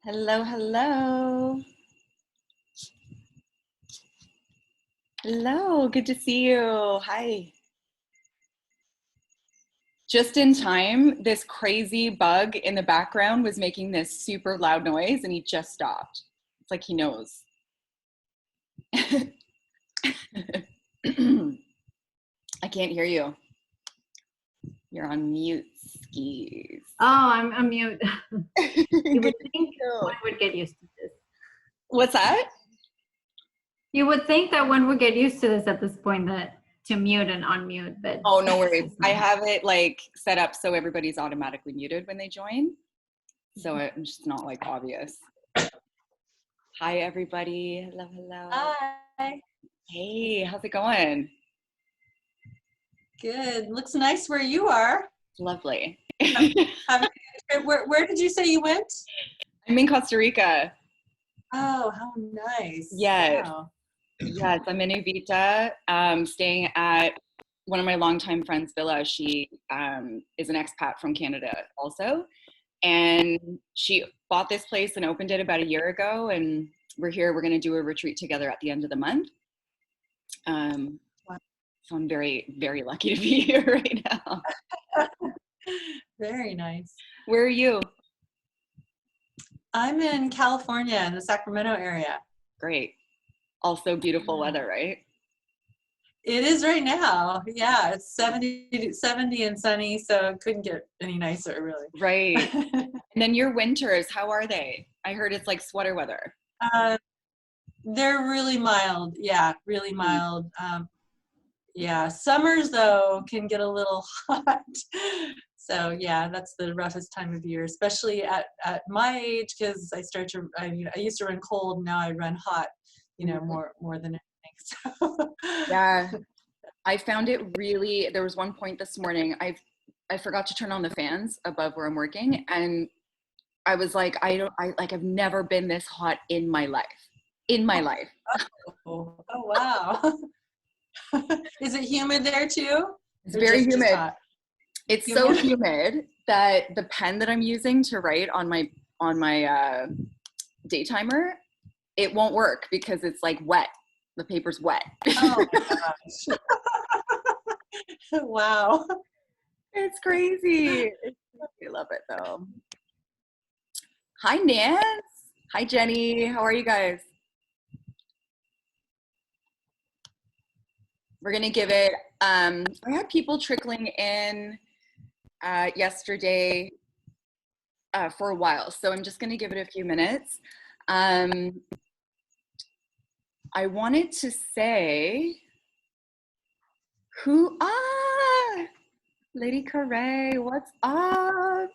Hello, hello. Hello, good to see you. Hi. Just in time, this crazy bug in the background was making this super loud noise and he just stopped. It's like he knows. I can't hear you. You're on mute, skis. Oh, I'm mute. You would think one would get used to this. What's that? You would think that one would get used to this at this point, that to mute and unmute, but oh, no worries. I have it like set up so everybody's automatically muted when they join, so it's just not like obvious. Hi, everybody. Hello, hello. Hi. Hey, how's it going? Good. Looks nice where you are. Lovely. Where did you say you went? I'm in Costa Rica. Oh, how nice. Yes. Wow. Yes, I'm in Uvita, staying at one of my longtime friends' villa. She is an expat from Canada also. And she bought this place and opened it about a year ago. And we're here. We're going to do a retreat together at the end of the month. Wow. So I'm very, very lucky to be here right now. Very nice. Where are you? I'm in California, in the Sacramento area. Great. Also beautiful weather, right? It is right now. Yeah, it's 70 and sunny, so it couldn't get any nicer, really. Right. And then your winters, how are they? I heard it's like sweater weather. They're really mild. Yeah, really mild. Yeah, summers though can get a little hot. So yeah, that's the roughest time of year, especially at my age, because I used to run cold, now I run hot, more than anything. So. Yeah, I found it really, there was one point this morning, I forgot to turn on the fans above where I'm working, and I was like, I've never been this hot in my life. Oh wow. Is it humid there too? It's very humid. It's humid? So humid that the pen that I'm using to write on my day timer, it won't work because it's like wet. The paper's wet. Oh my gosh. Wow. It's crazy. I love it though. Hi, Nance. Hi, Jenny. How are you guys? We're going to give it, I had people trickling in yesterday for a while, so I'm just going to give it a few minutes. I wanted to say, Lady Carre, what's up?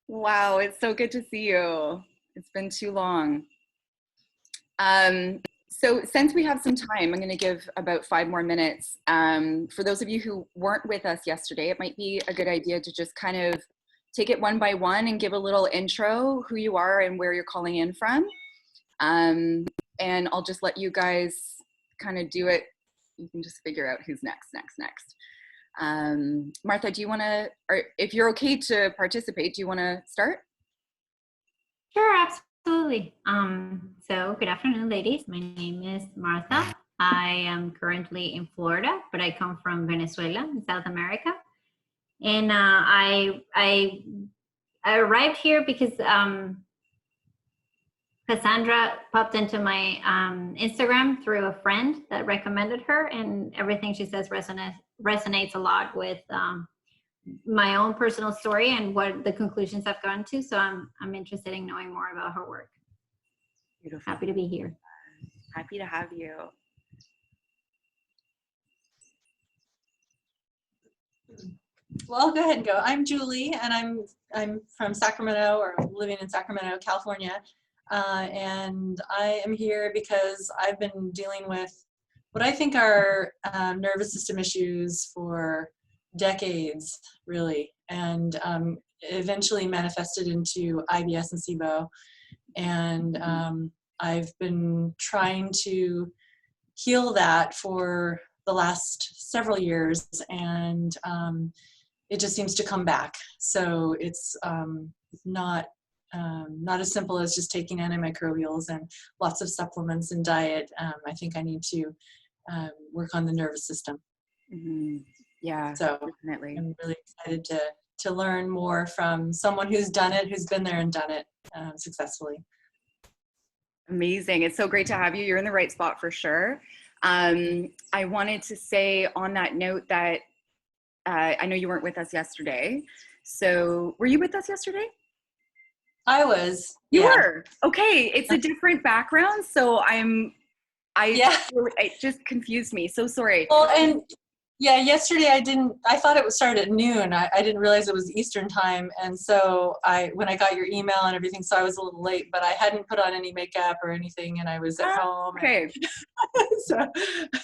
Wow, it's so good to see you. It's been too long. So since we have some time, I'm going to give about 5 more minutes. For those of you who weren't with us yesterday, it might be a good idea to just kind of take it one by one and give a little intro, who you are and where you're calling in from. And I'll just let you guys kind of do it. You can just figure out who's next. Martha, do you want to, or if you're okay to participate, do you want to start? Sure, absolutely. So good afternoon, ladies. My name is Martha. I am currently in Florida, but I come from Venezuela in South America. And I arrived here because Cassandra popped into my Instagram through a friend that recommended her, and everything she says resonates a lot with my own personal story and what the conclusions I've gotten to. So I'm interested in knowing more about her work. Beautiful. Happy to be here. Happy to have you. Well, I'll go ahead and go. I'm Julie, and I'm from Sacramento, or living in Sacramento, California. And I am here because I've been dealing with what I think are nervous system issues for decades, really, and eventually manifested into IBS and SIBO. And I've been trying to heal that for the last several years, and it just seems to come back. So it's not not as simple as just taking antimicrobials and lots of supplements and diet. I think I need to work on the nervous system. Mm-hmm. Yeah, so definitely. I'm really excited to learn more from someone who's done it, who's been there and done it successfully. Amazing. It's so great to have you. You're in the right spot for sure. I wanted to say on that note that I know you weren't with us yesterday. So were you with us yesterday? I was. You were. Okay. It's a different background. So it just confused me. So sorry. Well, and yeah, yesterday I thought it would start at noon. I didn't realize it was Eastern time. And so when I got your email and everything, so I was a little late, but I hadn't put on any makeup or anything and I was at home. Okay. So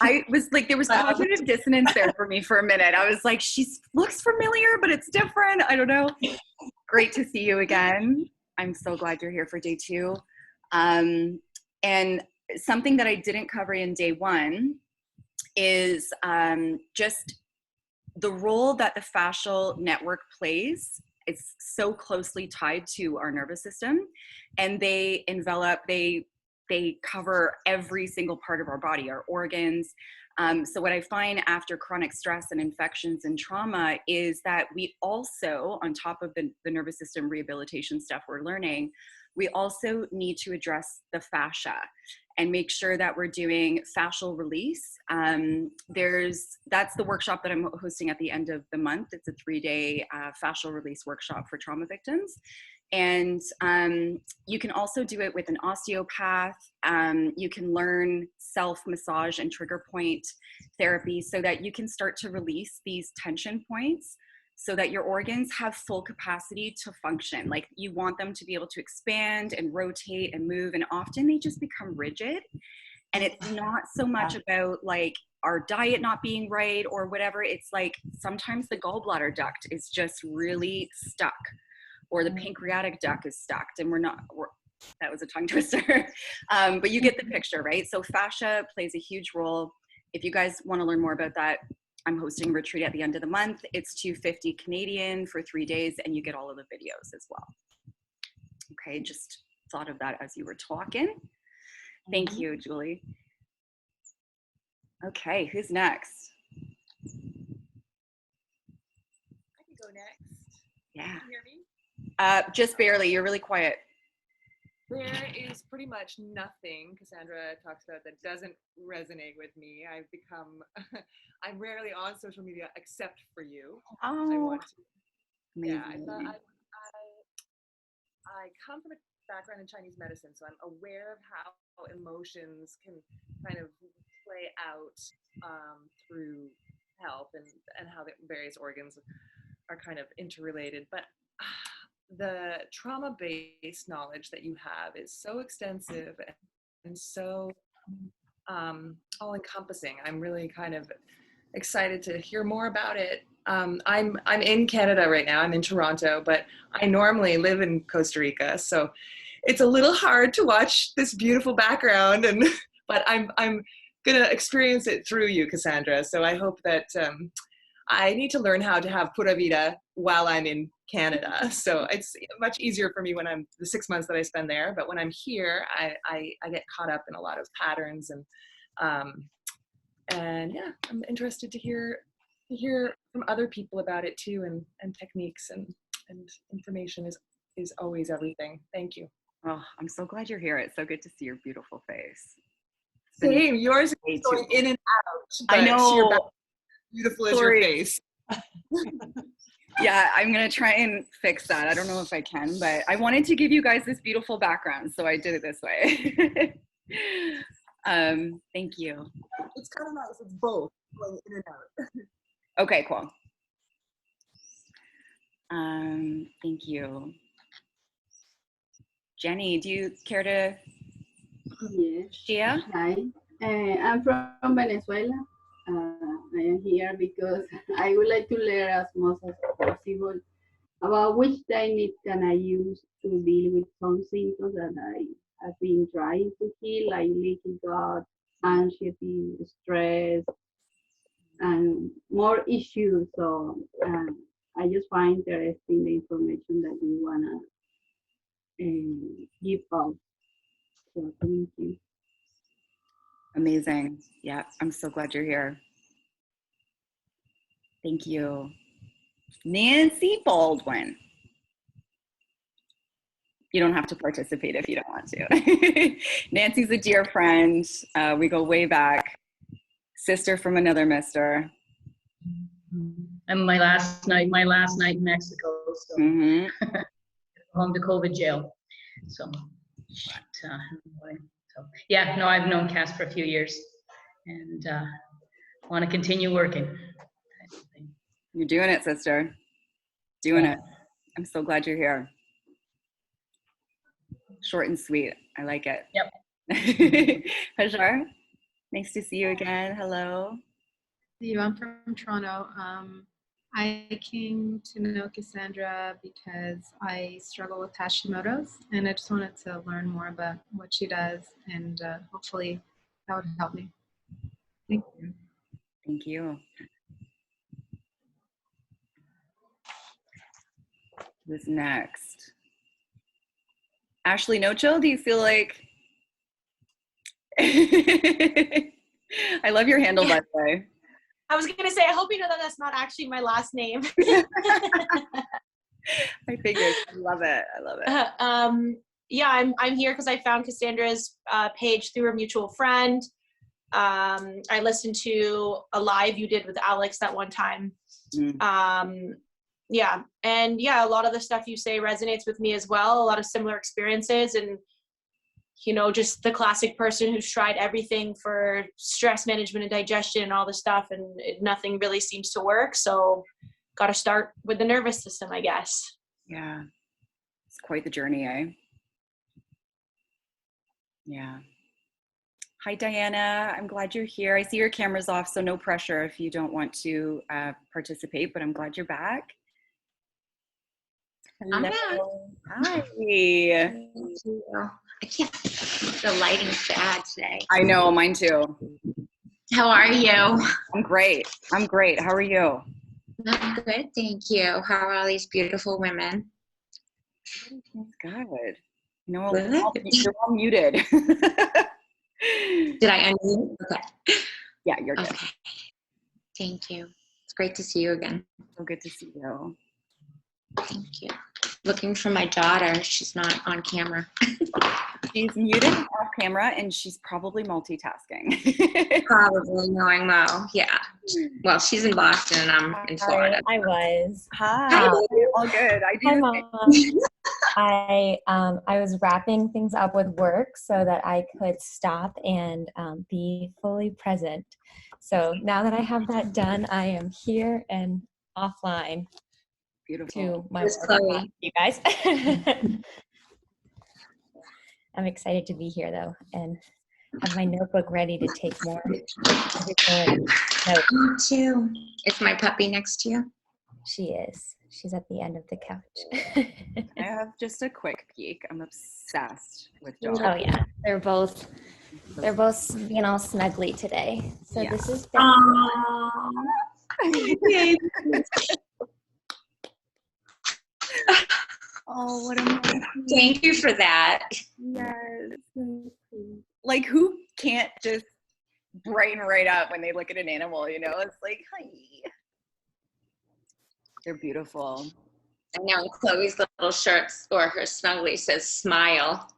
I was like, there was cognitive dissonance there for me for a minute. I was like, she looks familiar, but it's different. I don't know. Great to see you again. I'm so glad you're here for day 2. And something that I didn't cover in day 1 is just the role that the fascial network plays. It's so closely tied to our nervous system, and they cover every single part of our body, our organs. So what I find after chronic stress and infections and trauma is that we also, on top of the nervous system rehabilitation stuff we're learning, we also need to address the fascia and make sure that we're doing fascial release. That's the workshop that I'm hosting at the end of the month. It's a 3-day fascial release workshop for trauma victims. And you can also do it with an osteopath. You can learn self-massage and trigger point therapy so that you can start to release these tension points so that your organs have full capacity to function. Like, you want them to be able to expand and rotate and move, and often they just become rigid. And it's not so much about like our diet not being right or whatever. It's like sometimes the gallbladder duct is just really stuck, or the pancreatic duct is stuck, and that was a tongue twister. But you get the picture, right? So fascia plays a huge role. If you guys want to learn more about that, I'm hosting a retreat at the end of the month. It's $250 Canadian for 3 days, and you get all of the videos as well. Okay, just thought of that as you were talking. Thank you, Julie. Okay, who's next? I can go next. Yeah. Can you hear me? Just barely. You're really quiet. There is pretty much nothing Cassandra talks about that doesn't resonate with me. I'm rarely on social media except for you. Oh, I want to. amazing. Yeah, I come from a background in Chinese medicine, so I'm aware of how emotions can kind of play out through health and how the various organs are kind of interrelated. But the trauma-based knowledge that you have is so extensive and so all-encompassing. I'm really kind of excited to hear more about it. I'm in Canada right now. I'm in Toronto, but I normally live in Costa Rica, so it's a little hard to watch this beautiful background. But I'm gonna experience it through you, Cassandra. So I hope that I need to learn how to have pura vida while I'm in Canada. So it's much easier for me when I'm the 6 months that I spend there. But when I'm here, I get caught up in a lot of patterns and yeah, I'm interested to hear from other people about it too, and techniques and information is always everything. Thank you. Oh, I'm so glad you're here. It's so good to see your beautiful face. Same. Yours is going in and out. I know. Your beautiful as your face. Yeah, I'm gonna try and fix that. I don't know if I can, but I wanted to give you guys this beautiful background, so I did it this way. Thank you. It's kind of nice. It's both going in and out. Okay, cool. Thank you. Jenny, do you care to share? Hi, I'm from Venezuela. I am here because I would like to learn as much as possible about which technique can I use to deal with some symptoms that I have been trying to heal, like leaky gut, anxiety, stress, and more issues. So I just find interesting the information that you wanna give up. So thank you. Amazing. Yeah, I'm so glad you're here. Thank you. Nancy Baldwin. You don't have to participate if you don't want to. Nancy's a dear friend. We go way back. Sister from another mister. And my last night in Mexico, so home to COVID jail. So, but, anyway, so yeah, no, I've known Cass for a few years, and want to continue working. You're doing it, sister. Doing it. I'm so glad you're here. Short and sweet. I like it. Yep. Hajar, nice to see you again. Hello. I'm from Toronto. I came to know Cassandra because I struggle with Hashimoto's, and I just wanted to learn more about what she does, and hopefully that would help me. Thank you. Thank you. Who's next? Ashley Nocho, do you feel like... I love your handle, by the way. I was going to say, I hope you know that that's not actually my last name. I figured. I love it. I love it. Yeah, I'm here because I found Cassandra's page through a mutual friend. I listened to a live you did with Alex that one time. Yeah, and yeah, a lot of the stuff you say resonates with me as well. A lot of similar experiences, and you know, just the classic person who's tried everything for stress management and digestion and all this stuff, and nothing really seems to work. So got to start with the nervous system, I guess. Yeah, it's quite the journey, eh? Yeah. Hi, Diana. I'm glad you're here. I see your camera's off, so no pressure if you don't want to participate, but I'm glad you're back. Hello. Hi. I can't. The lighting's bad today. I know, mine too. How are you? I'm great. I'm great. How are you? I'm good, thank you. How are all these beautiful women? Everything's good. No, Good. you're all muted. Did I unmute? Okay. Yeah, you're good. Okay. Thank you. It's great to see you again. So good to see you. Thank you. Looking for my daughter. She's not on camera. She's muted off camera and she's probably multitasking. Probably knowing Mo. Yeah. Well, she's in Boston and I'm in Florida. I was. Hi. All good. I do. Hi, Mom. I was wrapping things up with work so that I could stop and be fully present. So now that I have that done, I am here and offline. Beautiful. To my work, you guys. I'm excited to be here though, and have my notebook ready to take more notes. Me too. Is my puppy next to you? She is. She's at the end of the couch. I have just a quick peek. I'm obsessed with dogs. Oh yeah, they're both being all snuggly today. So yeah. This is. Oh, what a Thank you for that. Yes. Like, who can't just brighten right up when they look at an animal, you know? It's like, hi. They're beautiful. I know Chloe's little shirt or her snuggly says smile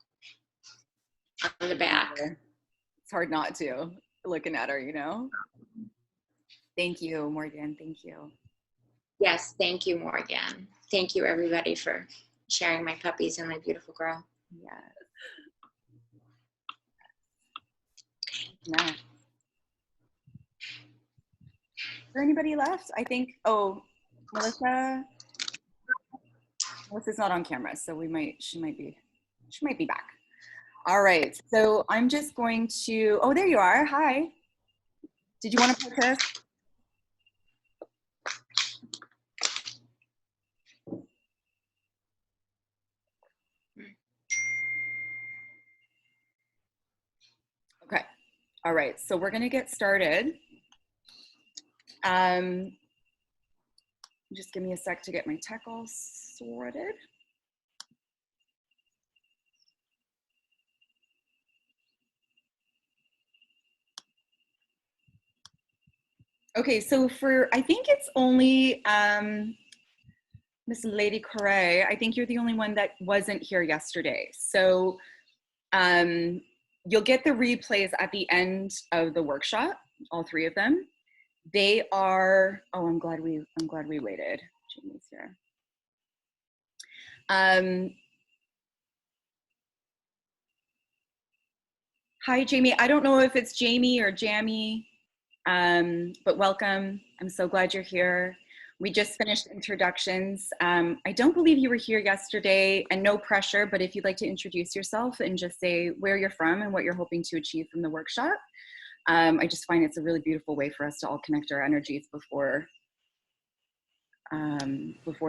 on the back. It's hard not to, looking at her, you know? Thank you, Morgan. Thank you. Yes, thank you, Morgan. Thank you, everybody, for sharing my puppies and my beautiful girl. Yes. No. Is there anybody left? I think, Melissa's not on camera, so she might be back. All right, so I'm just going to, there you are, hi. Did you want to protest? Okay, all right, so we're gonna get started. Just give me a sec to get my tech all sorted. Okay, so I think it's only Miss Lady Correa. I think you're the only one that wasn't here yesterday. So you'll get the replays at the end of the workshop, all three of them. They are, oh, I'm glad we waited. Jamie's here. Hi, Jamie. I don't know if it's Jamie or Jamie, but welcome. I'm so glad you're here. We just finished introductions. I don't believe you were here yesterday, and no pressure, but if you'd like to introduce yourself and just say where you're from and what you're hoping to achieve from the workshop. I just find it's a really beautiful way for us to all connect our energies before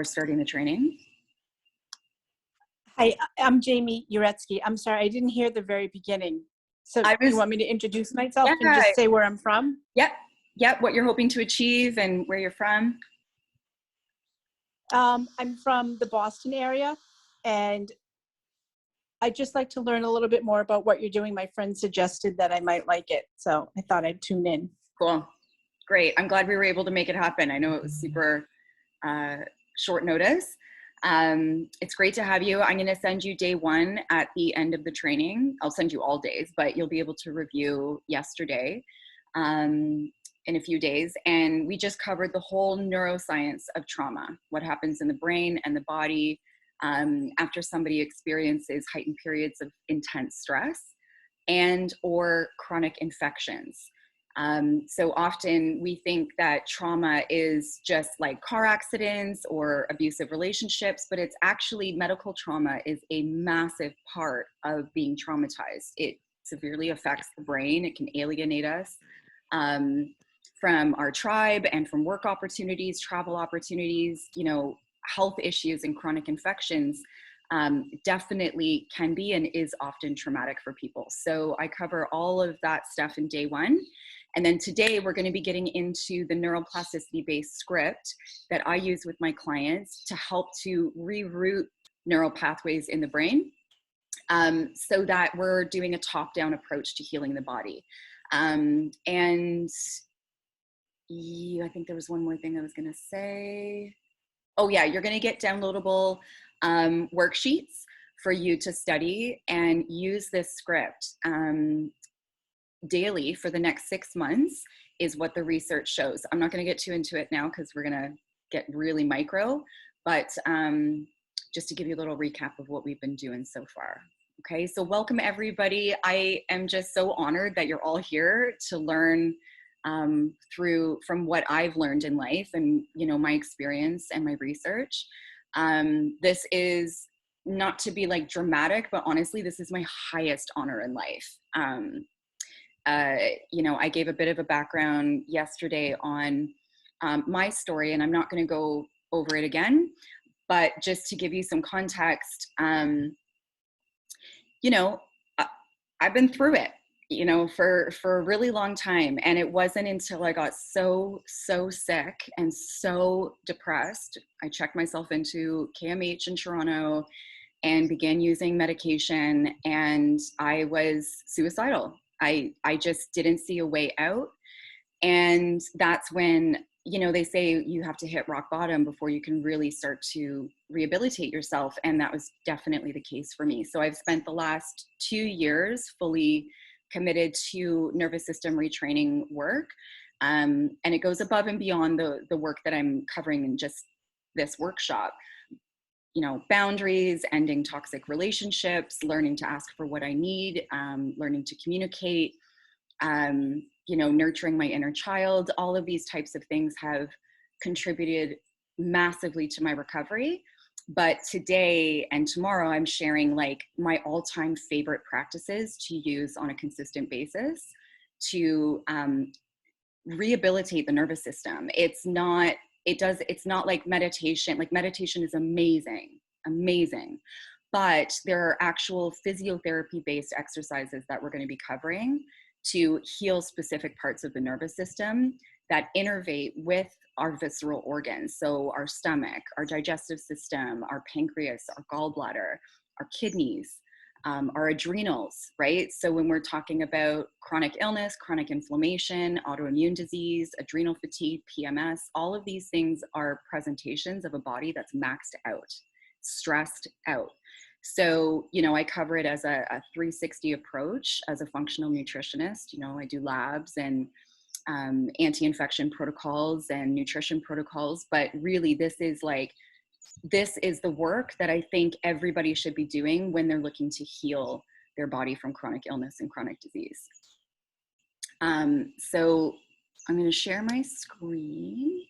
starting the training. Hi, I'm Jamie Uretsky. I'm sorry, I didn't hear the very beginning. So you want me to introduce myself and just say where I'm from? Yep, what you're hoping to achieve and where you're from. I'm from the Boston area, and I'd just like to learn a little bit more about what you're doing. My friend suggested that I might like it, so I thought I'd tune in. Cool, great. I'm glad we were able to make it happen. I know it was super short notice. It's great to have you. I'm going to send you day one at the end of the training. I'll send you all days, but you'll be able to review yesterday in a few days. And we just covered the whole neuroscience of trauma, what happens in the brain and the body after somebody experiences heightened periods of intense stress and or chronic infections. So often we think that trauma is just like car accidents or abusive relationships, but it's actually medical trauma is a massive part of being traumatized. It severely affects the brain. It can alienate us from our tribe and from work opportunities, travel opportunities, you know, health issues and chronic infections definitely can be and is often traumatic for people. So I cover all of that stuff in day one. And then today we're going to be getting into the neuroplasticity based script that I use with my clients to help to reroute neural pathways in the brain so that we're doing a top-down approach to healing the body. And yeah, I think there was one more thing I was going to say. Oh yeah, you're going to get downloadable worksheets for you to study and use this script daily for the next 6 months is what the research shows. I'm not going to get too into it now because we're going to get really micro, but just to give you a little recap of what we've been doing so far. Okay, so welcome everybody. I am just so honored that you're all here to learn from what I've learned in life and, you know, my experience and my research. This is not to be like dramatic, but honestly, this is my highest honor in life. You know, I gave a bit of a background yesterday on my story, and I'm not going to go over it again, but just to give you some context, you know, I've been through it, you know, for a really long time. And it wasn't until I got so sick and so depressed, I checked myself into KMH in Toronto and began using medication, and I was suicidal. I just didn't see a way out. And that's when, you know, they say you have to hit rock bottom before you can really start to rehabilitate yourself. And that was definitely the case for me. So I've spent the last 2 years fully committed to nervous system retraining work. And it goes above and beyond the work that I'm covering in just this workshop. You know, boundaries, ending toxic relationships, learning to ask for what I need, learning to communicate, you know, nurturing my inner child. All of these types of things have contributed massively to my recovery. But today and tomorrow, I'm sharing like my all-time favorite practices to use on a consistent basis to rehabilitate the nervous system. It's not like meditation. Like meditation is amazing. But there are actual physiotherapy-based exercises that we're going to be covering to heal specific parts of the nervous system that innervate with our visceral organs. So our stomach, our digestive system, our pancreas, our gallbladder, our kidneys, our adrenals, right? So when we're talking about chronic illness, chronic inflammation, autoimmune disease, adrenal fatigue, PMS, all of these things are presentations of a body that's maxed out, stressed out. So, you know, I cover it as a 360 approach as a functional nutritionist. You know, I do labs and anti-infection protocols and nutrition protocols, but really this is the work that I think everybody should be doing when they're looking to heal their body from chronic illness and chronic disease. So I'm going to share my screen.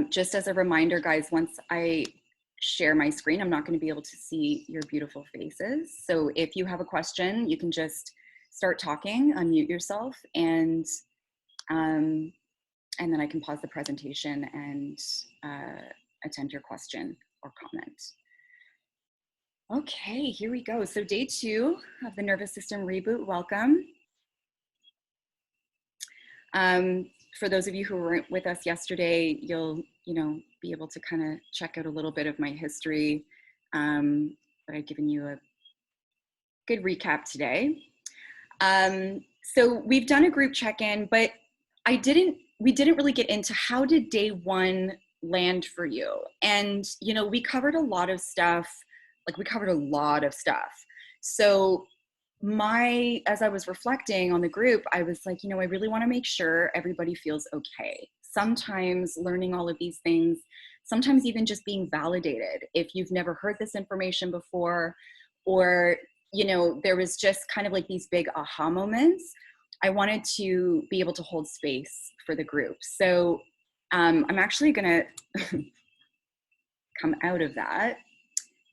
Just as a reminder, guys, once I share my screen, I'm not going to be able to see your beautiful faces. So if you have a question, you can just start talking, unmute yourself, and then I can pause the presentation and attend your question or comment. Okay, here we go. So day 2 of the nervous system reboot, welcome. For those of you who weren't with us yesterday, you'll, be able to kind of check out a little bit of my history, but I've given you a good recap today. So we've done a group check-in, but we didn't really get into how did day 1 land for you. And, we covered a lot of stuff. So as I was reflecting on the group, I was like, I really want to make sure everybody feels okay. Sometimes learning all of these things, sometimes even just being validated. If you've never heard this information before, or, there was just kind of like these big aha moments, I wanted to be able to hold space for the group. So I'm actually going to come out of that,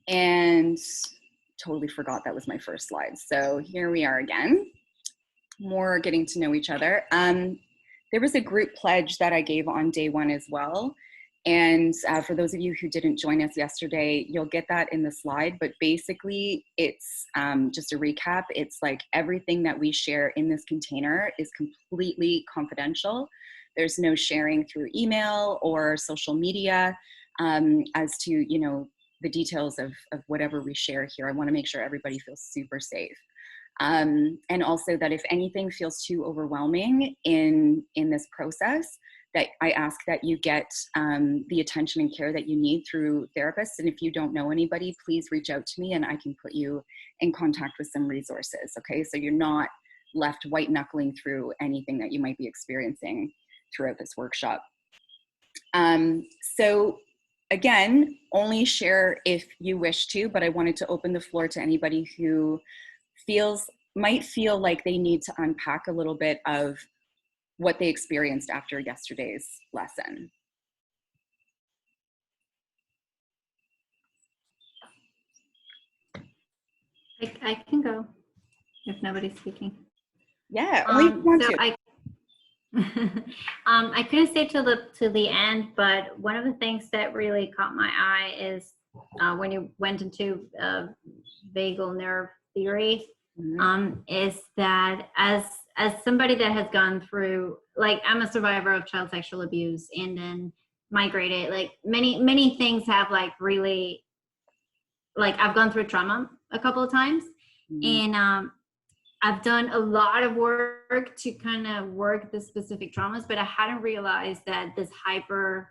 and totally forgot that was my first slide. So here we are again, more getting to know each other. There was a group pledge that I gave on day 1 as well. And for those of you who didn't join us yesterday, you'll get that in the slide, but basically it's just a recap. It's like everything that we share in this container is completely confidential. There's no sharing through email or social media as to, the details of whatever we share here. I want to make sure everybody feels super safe. And also that if anything feels too overwhelming in this process, that I ask that you get the attention and care that you need through therapists. And if you don't know anybody, please reach out to me and I can put you in contact with some resources, okay? So you're not left white knuckling through anything that you might be experiencing throughout this workshop. So again, only share if you wish to, but I wanted to open the floor to anybody who might feel like they need to unpack a little bit of what they experienced after yesterday's lesson. I can go if nobody's speaking. Yeah, only if you want to. I couldn't stay till the end, but one of the things that really caught my eye is when you went into vagal nerve theory, is that as somebody that has gone through, like, I'm a survivor of child sexual abuse and then migrated, like many things have like really, like I've gone through trauma a couple of times, and I've done a lot of work to kind of work the specific traumas, but I hadn't realized that this hyper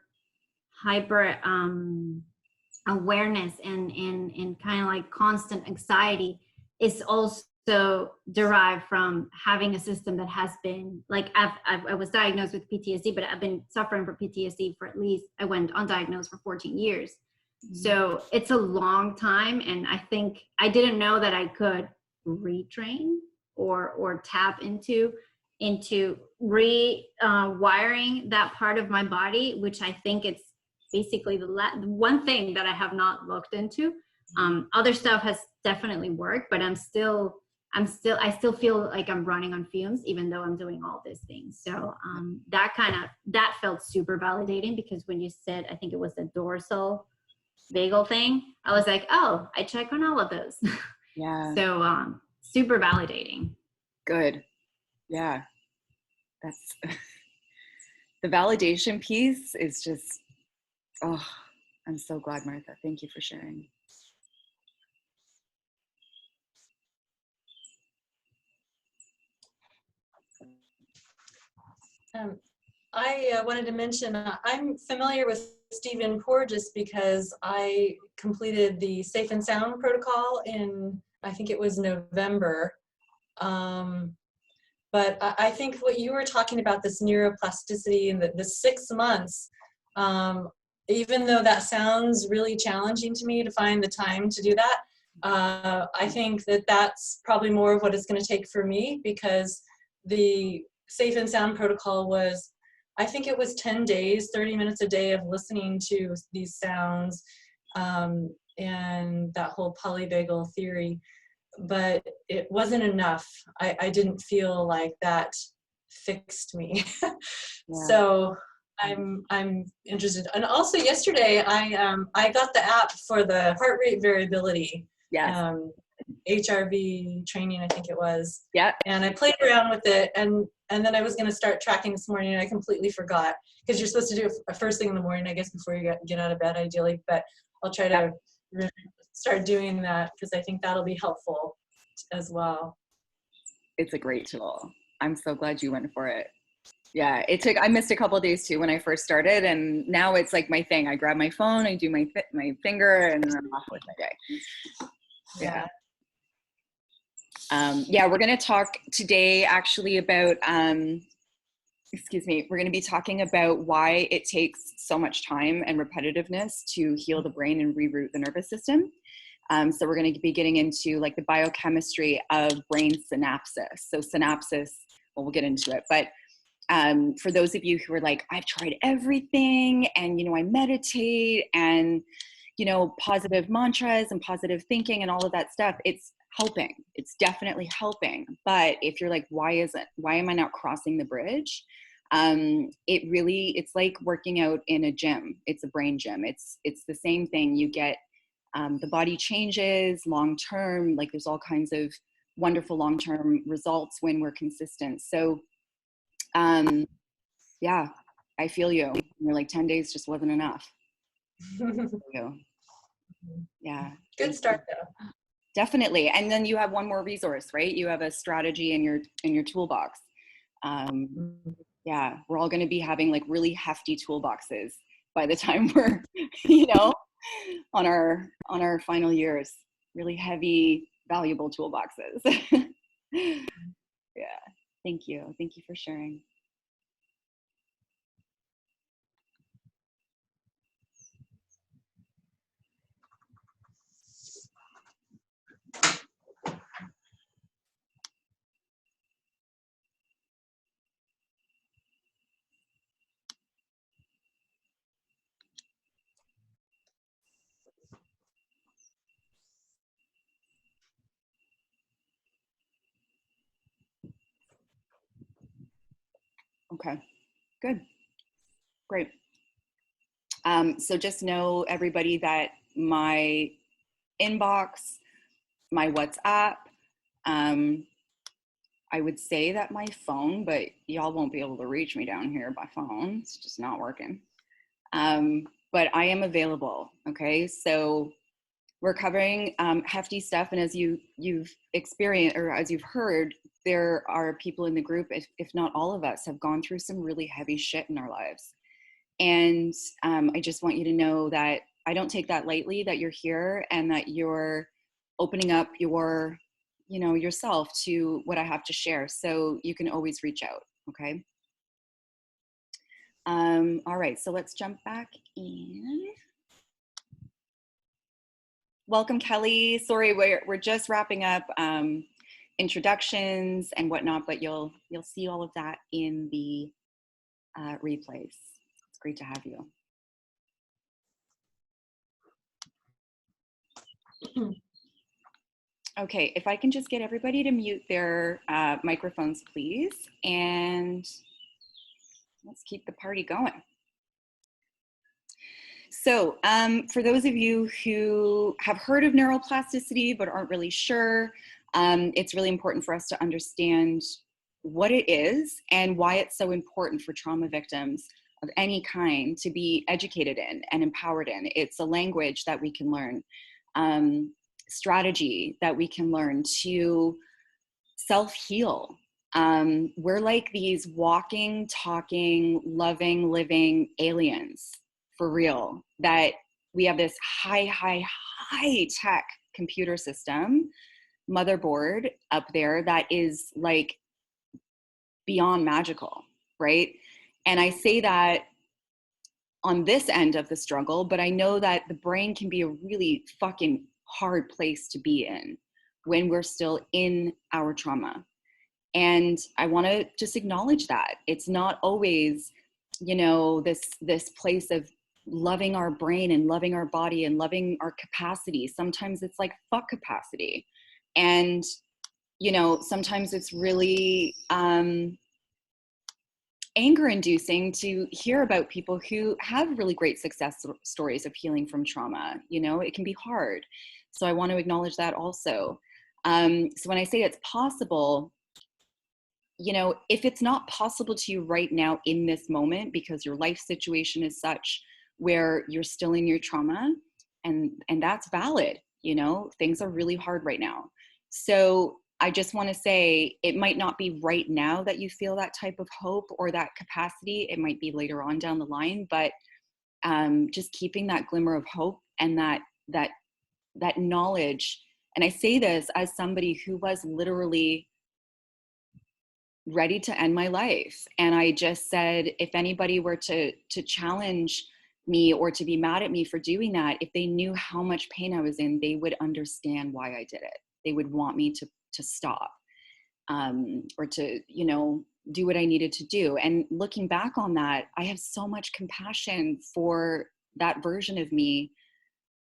awareness and kind of like constant anxiety is also derived from having a system that has been like, I was diagnosed with PTSD, but I've been suffering from PTSD for I went undiagnosed for 14 years. So it's a long time. And I think I didn't know that I could retrain or tap into rewiring that part of my body, which I think it's basically the one thing that I have not looked into. Other stuff has definitely worked, but I still feel like I'm running on fumes, even though I'm doing all these things. So that felt super validating, because when you said, I think it was the dorsal vagal thing, I was like, oh, I check on all of those. Yeah. So super validating. Good. Yeah. That's the validation piece is just, oh, I'm so glad, Martha. Thank you for sharing. I wanted to mention, I'm familiar with Stephen Porges because I completed the Safe and Sound protocol in, I think it was November. But I think what you were talking about, this neuroplasticity and the 6 months, even though that sounds really challenging to me to find the time to do that, I think that that's probably more of what it's going to take for me, because the Safe and Sound protocol was, I think it was 10 days, 30 minutes a day of listening to these sounds, and that whole polyvagal theory. But it wasn't enough. I didn't feel like that fixed me. Yeah. So I'm interested. And also yesterday I got the app for the heart rate variability. Yes. HRV training, I think it was. Yeah. And I played around with it, and then I was going to start tracking this morning, and I completely forgot, because you're supposed to do it first thing in the morning, I guess, before you get out of bed, ideally. But I'll try to start doing that, because I think that'll be helpful as well. It's a great tool. I'm so glad you went for it. Yeah, I missed a couple of days too when I first started, and now it's like my thing. I grab my phone, I do my finger, and then I'm off with my day. Yeah. Yeah, we're going to talk today actually about, we're going to be talking about why it takes so much time and repetitiveness to heal the brain and reroute the nervous system. So we're going to be getting into like the biochemistry of brain synapses. So synapses, well, we'll get into it. But for those of you who are like, I've tried everything, and, I meditate, and, positive mantras and positive thinking and all of that stuff, it's helping. It's definitely helping. But if you're like, why am I not crossing the bridge? It's like working out in a gym. It's a brain gym. It's the same thing. You get the body changes long-term, like there's all kinds of wonderful long-term results when we're consistent. So yeah, I feel you. You're like 10 days just wasn't enough. Yeah. Good start though. Definitely. And then you have one more resource, right? You have a strategy in your toolbox. Yeah, we're all going to be having like really hefty toolboxes by the time we're, on our final years. Really heavy, valuable toolboxes. Yeah. Thank you. Thank you for sharing. Okay, good, great. So just know, everybody, that my inbox, my WhatsApp, I would say that my phone, but y'all won't be able to reach me down here by phone. It's just not working. But I am available, okay? So we're covering hefty stuff, and as you've experienced, or as you've heard, there are people in the group, if not all of us, have gone through some really heavy shit in our lives. And I just want you to know that I don't take that lightly, that you're here and that you're opening up your, yourself to what I have to share. So you can always reach out, okay? All right, so let's jump back in. Welcome, Kelly. Sorry, we're just wrapping up introductions and whatnot, but you'll see all of that in the replays. It's great to have you. Okay, if I can just get everybody to mute their microphones, please, and let's keep the party going. So for those of you who have heard of neuroplasticity but aren't really sure, it's really important for us to understand what it is and why it's so important for trauma victims of any kind to be educated in and empowered in. It's a language that we can learn, strategy that we can learn to self-heal, We're like these walking, talking, loving, living aliens, for real, that we have this high tech computer system, motherboard up there that is like beyond magical, right? And I say that on this end of the struggle, but I know that the brain can be a really fucking hard place to be in when we're still in our trauma. And I want to just acknowledge that it's not always, you know, this place of loving our brain and loving our body and loving our capacity. Sometimes it's like fuck capacity. And, you know, sometimes it's really anger inducing to hear about people who have really great success stories of healing from trauma. You know, it can be hard. So I want to acknowledge that also. So when I say it's possible, you know, if it's not possible to you right now in this moment because your life situation is such where you're still in your trauma, and that's valid, you know, things are really hard right now. So I just want to say it might not be right now that you feel that type of hope or that capacity. It might be later on down the line, but just keeping that glimmer of hope and that knowledge. And I say this as somebody who was literally ready to end my life. And I just said, if anybody were to challenge me or to be mad at me for doing that, if they knew how much pain I was in, they would understand why I did it. They would want me to stop or to, you know, do what I needed to do. And looking back on that, I have so much compassion for that version of me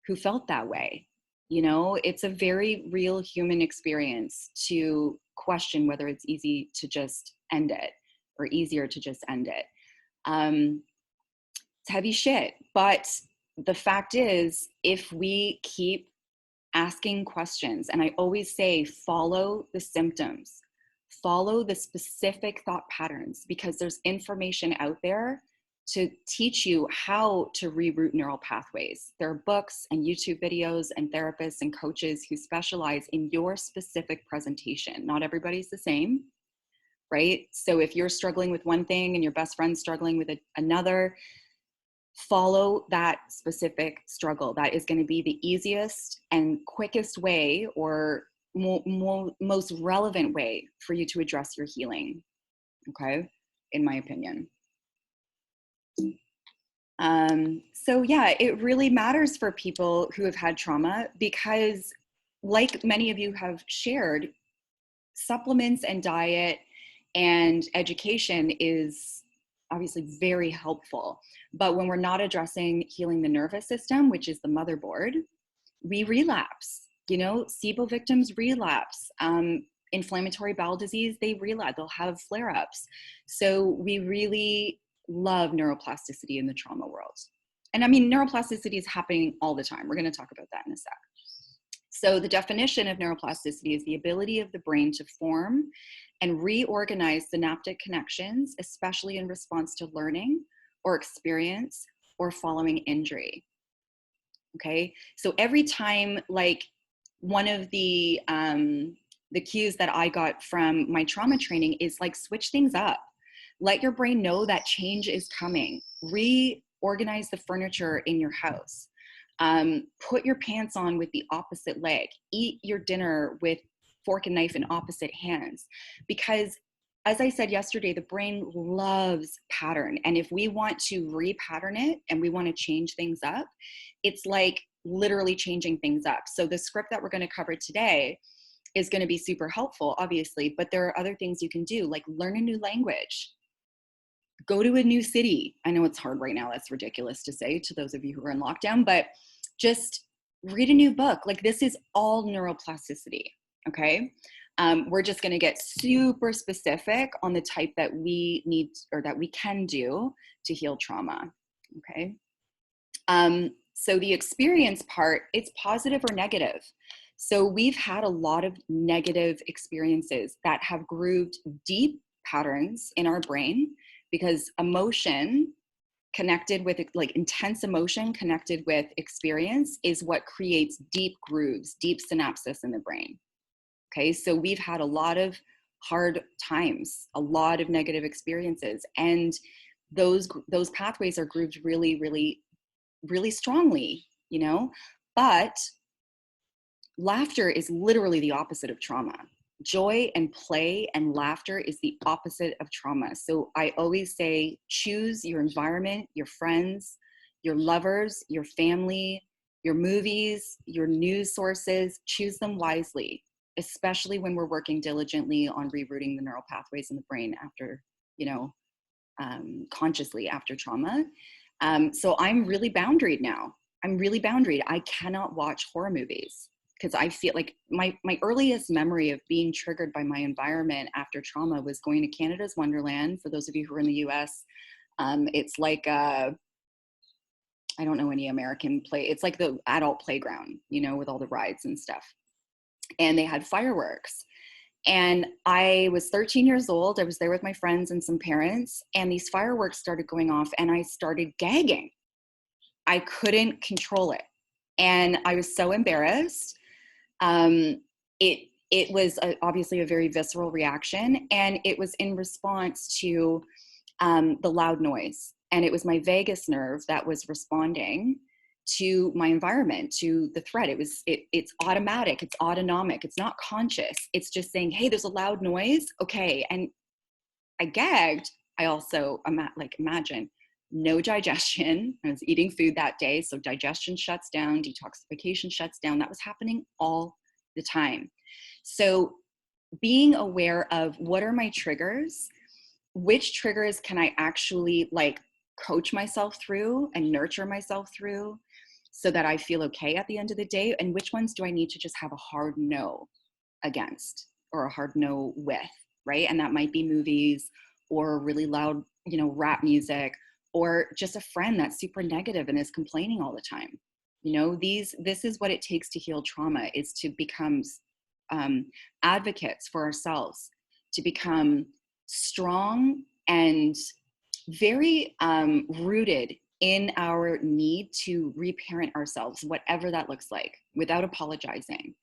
who felt that way. You know, it's a very real human experience to question whether it's easy to just end it or easier to just end it. It's heavy shit. But the fact is, if we keep asking questions, and I always say, follow the symptoms, follow the specific thought patterns, because there's information out there to teach you how to reroute neural pathways. There are books and YouTube videos and therapists and coaches who specialize in your specific presentation. Not everybody's the same, right? So if you're struggling with one thing and your best friend's struggling with another, follow that specific struggle. That is going to be the easiest and quickest way, or most relevant way for you to address your healing, okay? In my opinion. So yeah, it really matters for people who have had trauma, because like many of you have shared, supplements and diet and education is obviously very helpful. But when we're not addressing healing the nervous system, which is the motherboard, we relapse. You know, SIBO victims relapse. Inflammatory bowel disease, they relapse, they'll have flare-ups. So we really love neuroplasticity in the trauma world. And I mean, neuroplasticity is happening all the time. We're going to talk about that in a sec. So the definition of neuroplasticity is the ability of the brain to form and reorganize synaptic connections, especially in response to learning or experience or following injury. Okay, so every time, like, one of the cues that I got from my trauma training is like, switch things up. Let your brain know that change is coming. Reorganize the furniture in your house. Put your pants on with the opposite leg. Eat your dinner with fork and knife in opposite hands. Because as I said yesterday, the brain loves pattern. And if we want to repattern it and we want to change things up, it's like literally changing things up. So the script that we're going to cover today is going to be super helpful, obviously, but there are other things you can do, like learn a new language, go to a new city. I know it's hard right now. That's ridiculous to say to those of you who are in lockdown, but just read a new book. Like, this is all neuroplasticity, okay? We're just going to get super specific on the type that we need or that we can do to heal trauma, okay? So the experience part, it's positive or negative. So we've had a lot of negative experiences that have grooved deep patterns in our brain, because emotion connected with, like, intense emotion connected with experience is what creates deep grooves, deep synapses in the brain. Okay, so we've had a lot of hard times, a lot of negative experiences. And those pathways are grooved really, really, really strongly, you know? But laughter is literally the opposite of trauma. Joy and play and laughter is the opposite of trauma. So I always say, choose your environment, your friends, your lovers, your family, your movies, your news sources. Choose them wisely, especially when we're working diligently on rerouting the neural pathways in the brain after, you know, consciously after trauma. So I'm really boundaried now. I'm really boundaried. I cannot watch horror movies, because I feel like my earliest memory of being triggered by my environment after trauma was going to Canada's Wonderland. For those of you who are in the US, it's like, I don't know any American play. It's like the adult playground, you know, with all the rides and stuff. And they had fireworks. And I was 13 years old. I was there with my friends and some parents, and these fireworks started going off and I started gagging. I couldn't control it. And I was so embarrassed. It was obviously a very visceral reaction, and it was in response to the loud noise. And it was my vagus nerve that was responding to my environment, to the threat. It's automatic, it's autonomic, it's not conscious. It's just saying, hey, there's a loud noise. Okay. And I gagged. I also imagine no digestion. I was eating food that day. So digestion shuts down, detoxification shuts down. That was happening all the time. So being aware of what are my triggers, which triggers can I actually like coach myself through and nurture myself through so that I feel okay at the end of the day, and which ones do I need to just have a hard no against or a hard no with, right? And that might be movies or really loud, you know, rap music, or just a friend that's super negative and is complaining all the time. You know, this is what it takes to heal trauma, is to become advocates for ourselves, to become strong and very rooted in our need to reparent ourselves, whatever that looks like, without apologizing.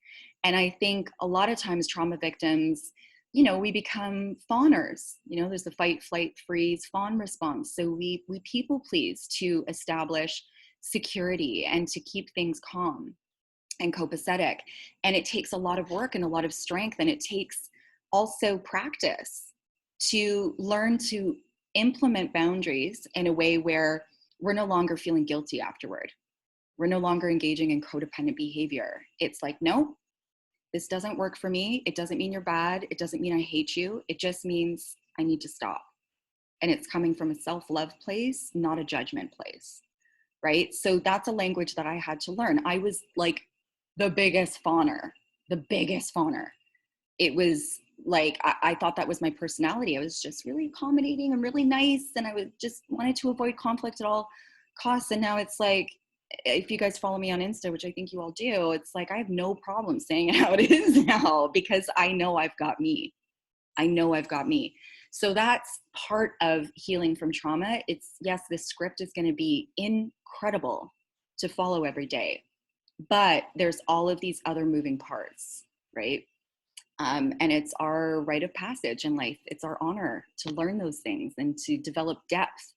And I think a lot of times trauma victims, you know, we become fawners. You know, there's the fight, flight, freeze, fawn response. So we people please to establish security and to keep things calm and copacetic. And it takes a lot of work and a lot of strength, and it takes also practice to learn to implement boundaries in a way where we're no longer feeling guilty afterward. We're no longer engaging in codependent behavior. It's like, no, this doesn't work for me. It doesn't mean you're bad. It doesn't mean I hate you. It just means I need to stop. And it's coming from a self-love place, not a judgment place, right? So that's a language that I had to learn. I was like the biggest fawner. It was like, I thought that was my personality. I was just really accommodating and really nice, and I would just wanted to avoid conflict at all costs. And now it's like, if you guys follow me on Insta, which I think you all do, it's like I have no problem saying how it is now, because I know I've got me. So that's part of healing from trauma. It's, yes, this script is going to be incredible to follow every day, but there's all of these other moving parts, right? And it's our rite of passage in life. It's our honor to learn those things and to develop depth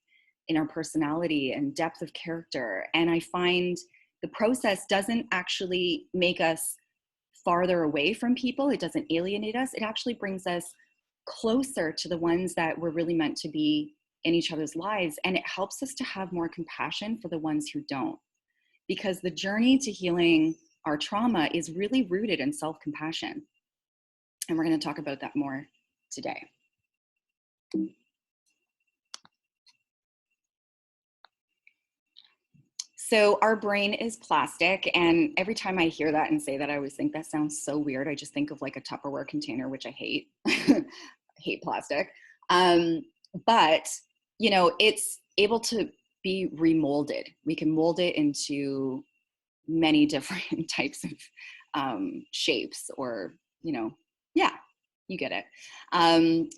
in our personality and depth of character. And I find the process doesn't actually make us farther away from people. It doesn't alienate us. It actually brings us closer to the ones that we're really meant to be in each other's lives. And it helps us to have more compassion for the ones who don't. Because the journey to healing our trauma is really rooted in self-compassion. And we're going to talk about that more today. So our brain is plastic, and every time I hear that and say that, I always think that sounds so weird. I just think of like a Tupperware container, which I hate. I hate plastic. But, you know, it's able to be remolded. We can mold it into many different types of shapes, or, you know, yeah, you get it.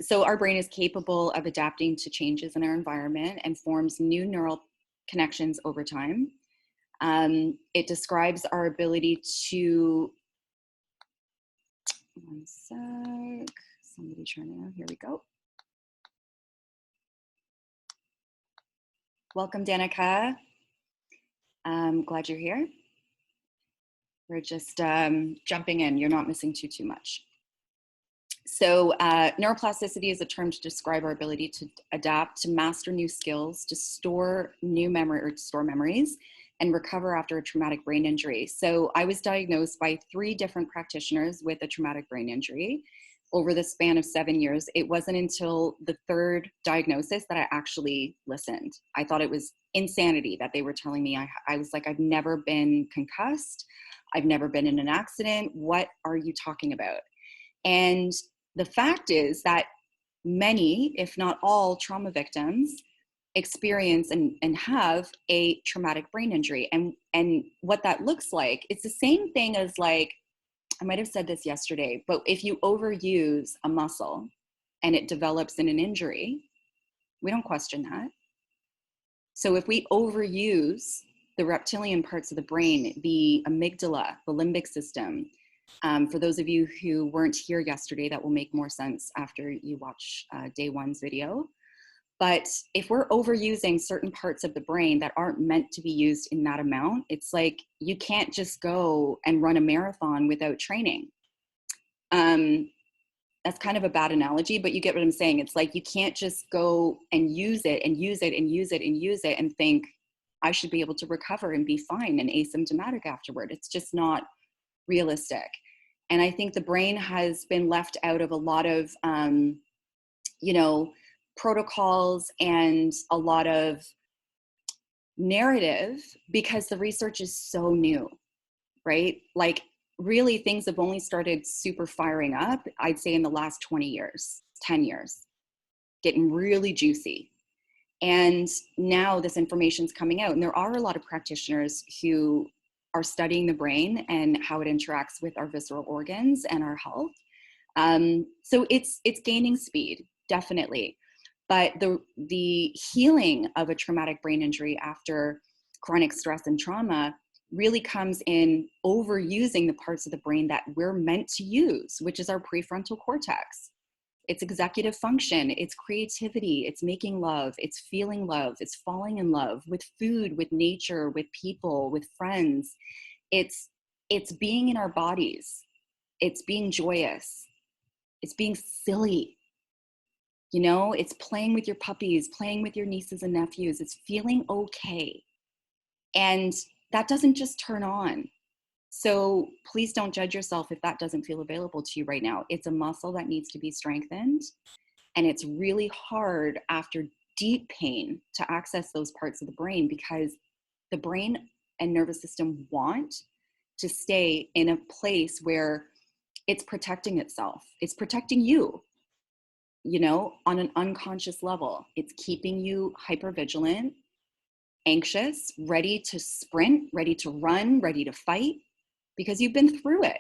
So our brain is capable of adapting to changes in our environment and forms new neural connections over time. It describes our ability to, one sec, Somebody trying to, here we go. Welcome, Danica. I'm glad you're here. We're just jumping in. You're not missing too much. So neuroplasticity is a term to describe our ability to adapt, to master new skills, to store new memory or to store memories, and recover after a traumatic brain injury. So I was diagnosed by 3 different practitioners with a traumatic brain injury over the span of 7 years. It wasn't until the 3rd diagnosis that I actually listened. I thought it was insanity that they were telling me. I was like, I've never been concussed. I've never been in an accident. What are you talking about? And the fact is that many, if not all, trauma victims experience and have a traumatic brain injury. And what that looks like, it's the same thing as, like, I might have said this yesterday, but if you overuse a muscle and it develops in an injury, we don't question that. So if we overuse the reptilian parts of the brain, the amygdala, the limbic system, for those of you who weren't here yesterday, that will make more sense after you watch day 1's video. But if we're overusing certain parts of the brain that aren't meant to be used in that amount, it's like you can't just go and run a marathon without training. That's kind of a bad analogy, but you get what I'm saying. It's like you can't just go and use it and use it and use it and use it and think I should be able to recover and be fine and asymptomatic afterward. It's just not realistic. And I think the brain has been left out of a lot of, protocols and a lot of narrative because the research is so new, right? Like, really, things have only started super firing up, I'd say, in the last 20 years, 10 years, getting really juicy. And now this information's coming out, and there are a lot of practitioners who are studying the brain and how it interacts with our visceral organs and our health. So it's gaining speed, definitely. But the healing of a traumatic brain injury after chronic stress and trauma really comes in overusing the parts of the brain that we're meant to use, which is our prefrontal cortex. It's executive function, it's creativity, it's making love, it's feeling love, it's falling in love with food, with nature, with people, with friends. It's being in our bodies. It's being joyous. It's being silly. It's playing with your puppies, playing with your nieces and nephews. It's feeling okay. And that doesn't just turn on. So please don't judge yourself if that doesn't feel available to you right now. It's a muscle that needs to be strengthened. And it's really hard after deep pain to access those parts of the brain because the brain and nervous system want to stay in a place where it's protecting itself. It's protecting you, on an unconscious level. It's keeping you hypervigilant, anxious, ready to sprint, ready to run, ready to fight, because you've been through it.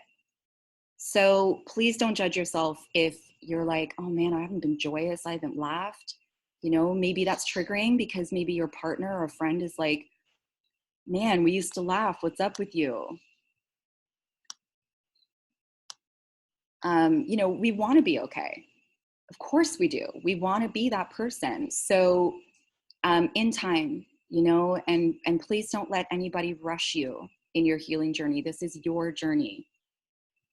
So please don't judge yourself if you're like, oh man, I haven't been joyous, I haven't laughed. Maybe that's triggering because maybe your partner or a friend is like, man, we used to laugh, what's up with you? We want to be okay. Of course we do. We want to be that person. So in time, and please don't let anybody rush you in your healing journey. This is your journey.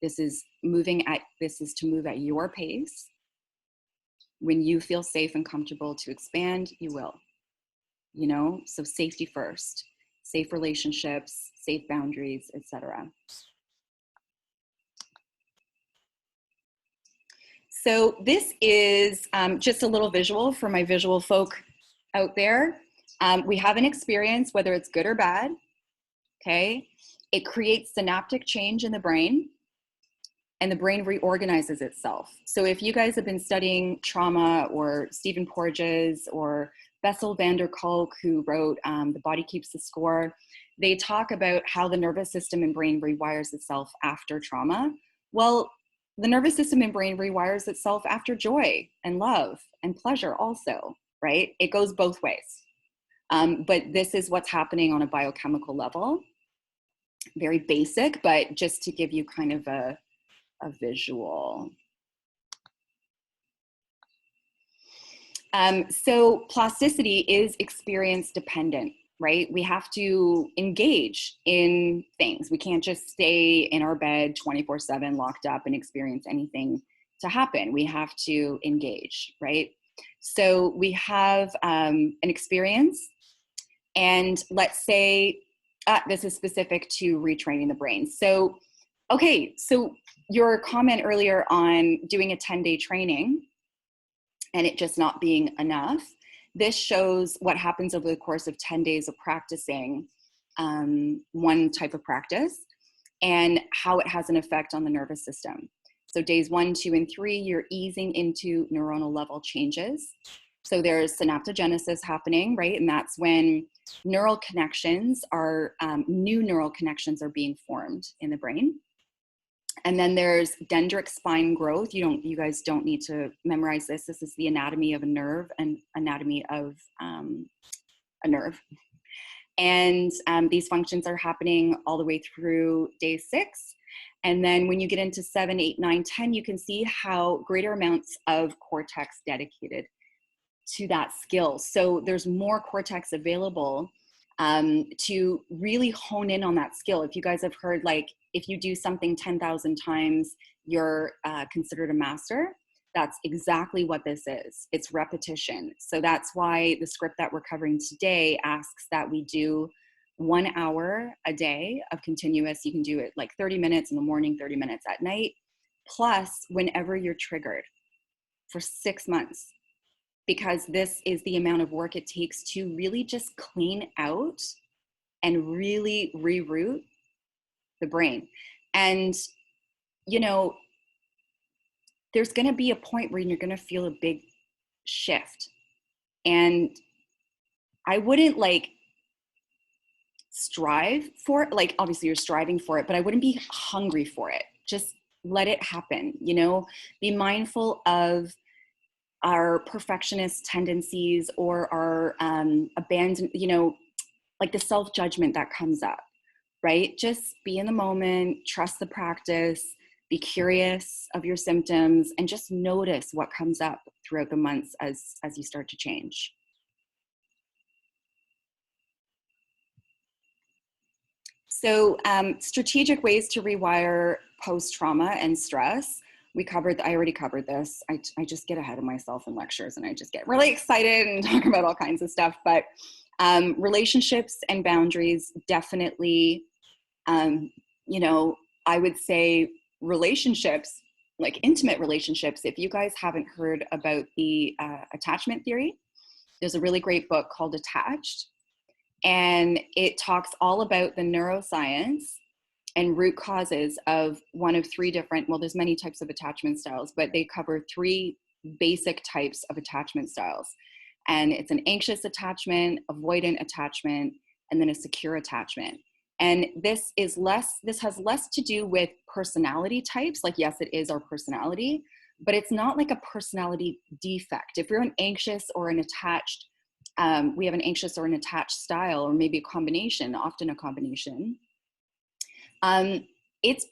This is to move at your pace. When you feel safe and comfortable to expand, you will, so safety first, safe relationships, safe boundaries, etc. So this is just a little visual for my visual folk out there. We have an experience, whether it's good or bad, okay? It creates synaptic change in the brain, and the brain reorganizes itself. So if you guys have been studying trauma, or Stephen Porges or Bessel van der Kolk, who wrote The Body Keeps the Score, they talk about how the nervous system and brain rewires itself after trauma. Well, the nervous system and brain rewires itself after joy and love and pleasure also, right? It goes both ways. But this is what's happening on a biochemical level. Very basic, but just to give you kind of a visual. So plasticity is experience dependent, right? We have to engage in things. We can't just stay in our bed 24/7 locked up and experience anything to happen. We have to engage, right? So we have an experience, and let's say this is specific to retraining the brain. So, okay, so your comment earlier on doing a 10-day training and it just not being enough, this shows what happens over the course of 10 days of practicing one type of practice and how it has an effect on the nervous system. So days 1, 2, and 3, you're easing into neuronal level changes. So there's synaptogenesis happening, right? And that's when neural connections are, new neural connections are being formed in the brain. And then there's dendritic spine growth. You guys don't need to memorize this. This is the anatomy of a nerve and anatomy of a nerve. And these functions are happening all the way through day 6. And then when you get into 7, 8, 9, 10, you can see how greater amounts of cortex dedicated to that skill. So there's more cortex available to really hone in on that skill. If you guys have heard, like, if you do something 10,000 times, you're considered a master. That's exactly what this is. It's repetition. So that's why the script that we're covering today asks that we do 1 hour a day of continuous. You can do it like 30 minutes in the morning, 30 minutes at night, plus whenever you're triggered for 6 months, because this is the amount of work it takes to really just clean out and really reroute the brain. And, you know, there's going to be a point where you're going to feel a big shift. And I wouldn't like strive for it. Like, obviously you're striving for it, but I wouldn't be hungry for it. Just let it happen, you know, be mindful of our perfectionist tendencies or our abandon, you know, like the self-judgment that comes up, right? Just be in the moment, trust the practice, be curious of your symptoms, and just notice what comes up throughout the months as you start to change. So strategic ways to rewire post-trauma and stress. I already covered this. I just get ahead of myself in lectures and I just get really excited and talk about all kinds of stuff. But relationships and boundaries, definitely, you know, I would say relationships, like intimate relationships. If you guys haven't heard about the attachment theory, there's a really great book called Attached. And it talks all about the neuroscience and root causes of one of 3 different, well, there's many types of attachment styles, but they cover 3 basic types of attachment styles. And it's an anxious attachment, avoidant attachment, and then a secure attachment. And this has less to do with personality types. Like, yes, it is our personality, but it's not like a personality defect. If you're an anxious or an attached, we have an anxious or an attached style, or maybe a combination, often a combination. It's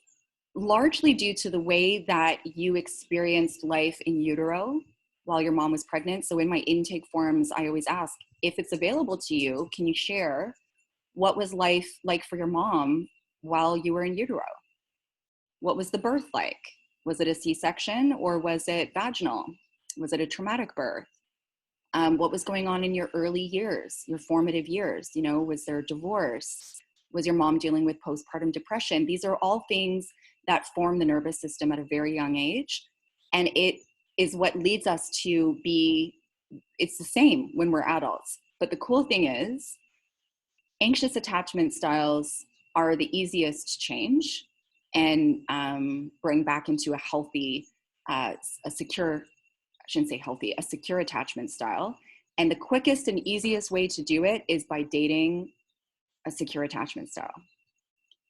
largely due to the way that you experienced life in utero while your mom was pregnant. So in my intake forms, I always ask, if it's available to you, can you share what was life like for your mom while you were in utero? What was the birth like? Was it a C-section or was it vaginal? Was it a traumatic birth? What was going on in your early years, your formative years? You know, was there a divorce? Was your mom dealing with postpartum depression? These are all things that form the nervous system at a very young age. And it is what leads us to be, it's the same when we're adults. But the cool thing is, anxious attachment styles are the easiest to change and bring back into a healthy, a secure attachment style. And the quickest and easiest way to do it is by dating a secure attachment style.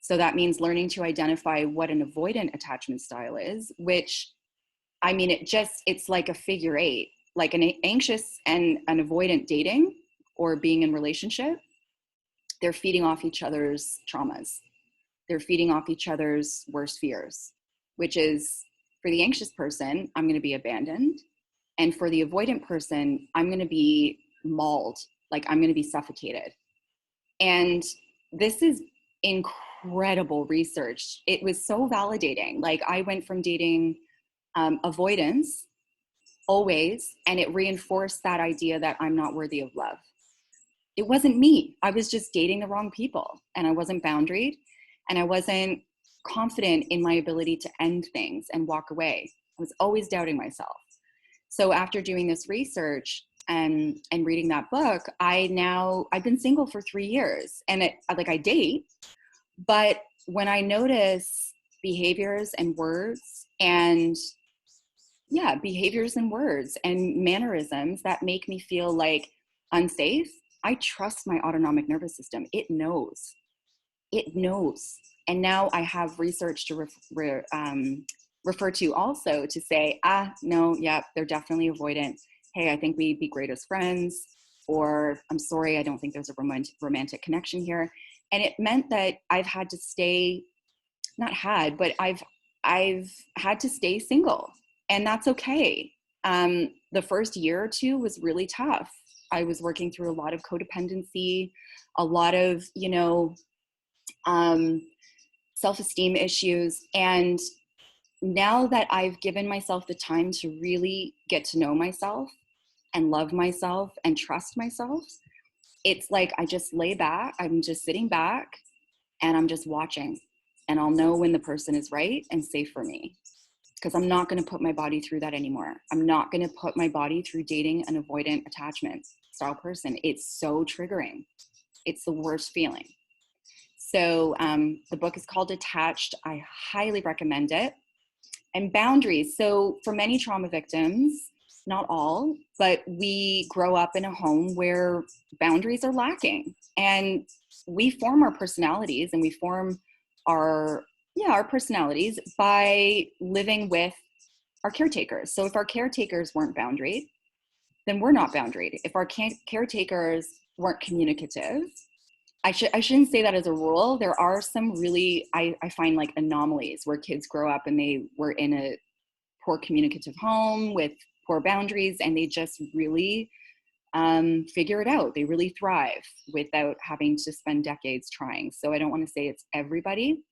So that means learning to identify what an avoidant attachment style is, which, I mean, it's like a figure 8, like an anxious and an avoidant dating or being in relationship. They're feeding off each other's traumas. They're feeding off each other's worst fears, which is, for the anxious person, I'm going to be abandoned. And for the avoidant person, I'm going to be mauled, like I'm going to be suffocated. And this is incredible research. It was so validating. Like I went from dating avoidance always, and it reinforced that idea that I'm not worthy of love. It wasn't me. I was just dating the wrong people, and I wasn't boundaried, and I wasn't confident in my ability to end things and walk away. I was always doubting myself. So after doing this research and reading that book, I've been single for 3 years, and I date, but when I notice behaviors and words and mannerisms that make me feel like unsafe, I trust my autonomic nervous system. It knows. And now I have research to refer to also to say, no, yeah, they're definitely avoidant. Hey, I think we'd be great as friends, or I'm sorry, I don't think there's a romantic connection here. And it meant that I've had to stay, I've had to stay single, and that's okay. The first year or two was really tough. I was working through a lot of codependency, a lot of, self-esteem issues. And now that I've given myself the time to really get to know myself and love myself and trust myself, it's like I just lay back, I'm just sitting back and I'm just watching, and I'll know when the person is right and safe for me, because I'm not going to put my body through that anymore. I'm not going to put my body through dating an avoidant attachment style person. It's so triggering. It's the worst feeling. So the book is called Attached. I highly recommend it. And boundaries. So for many trauma victims, not all, but we grow up in a home where boundaries are lacking, and we form our personalities, and we form our personalities by living with our caretakers. So if our caretakers weren't boundaried, then we're not boundaried. If our caretakers weren't communicative, I shouldn't say that as a rule. There are some really, I find, like anomalies where kids grow up and they were in a poor communicative home with poor boundaries, and they just really figure it out. They really thrive without having to spend decades trying. So I don't want to say it's everybody,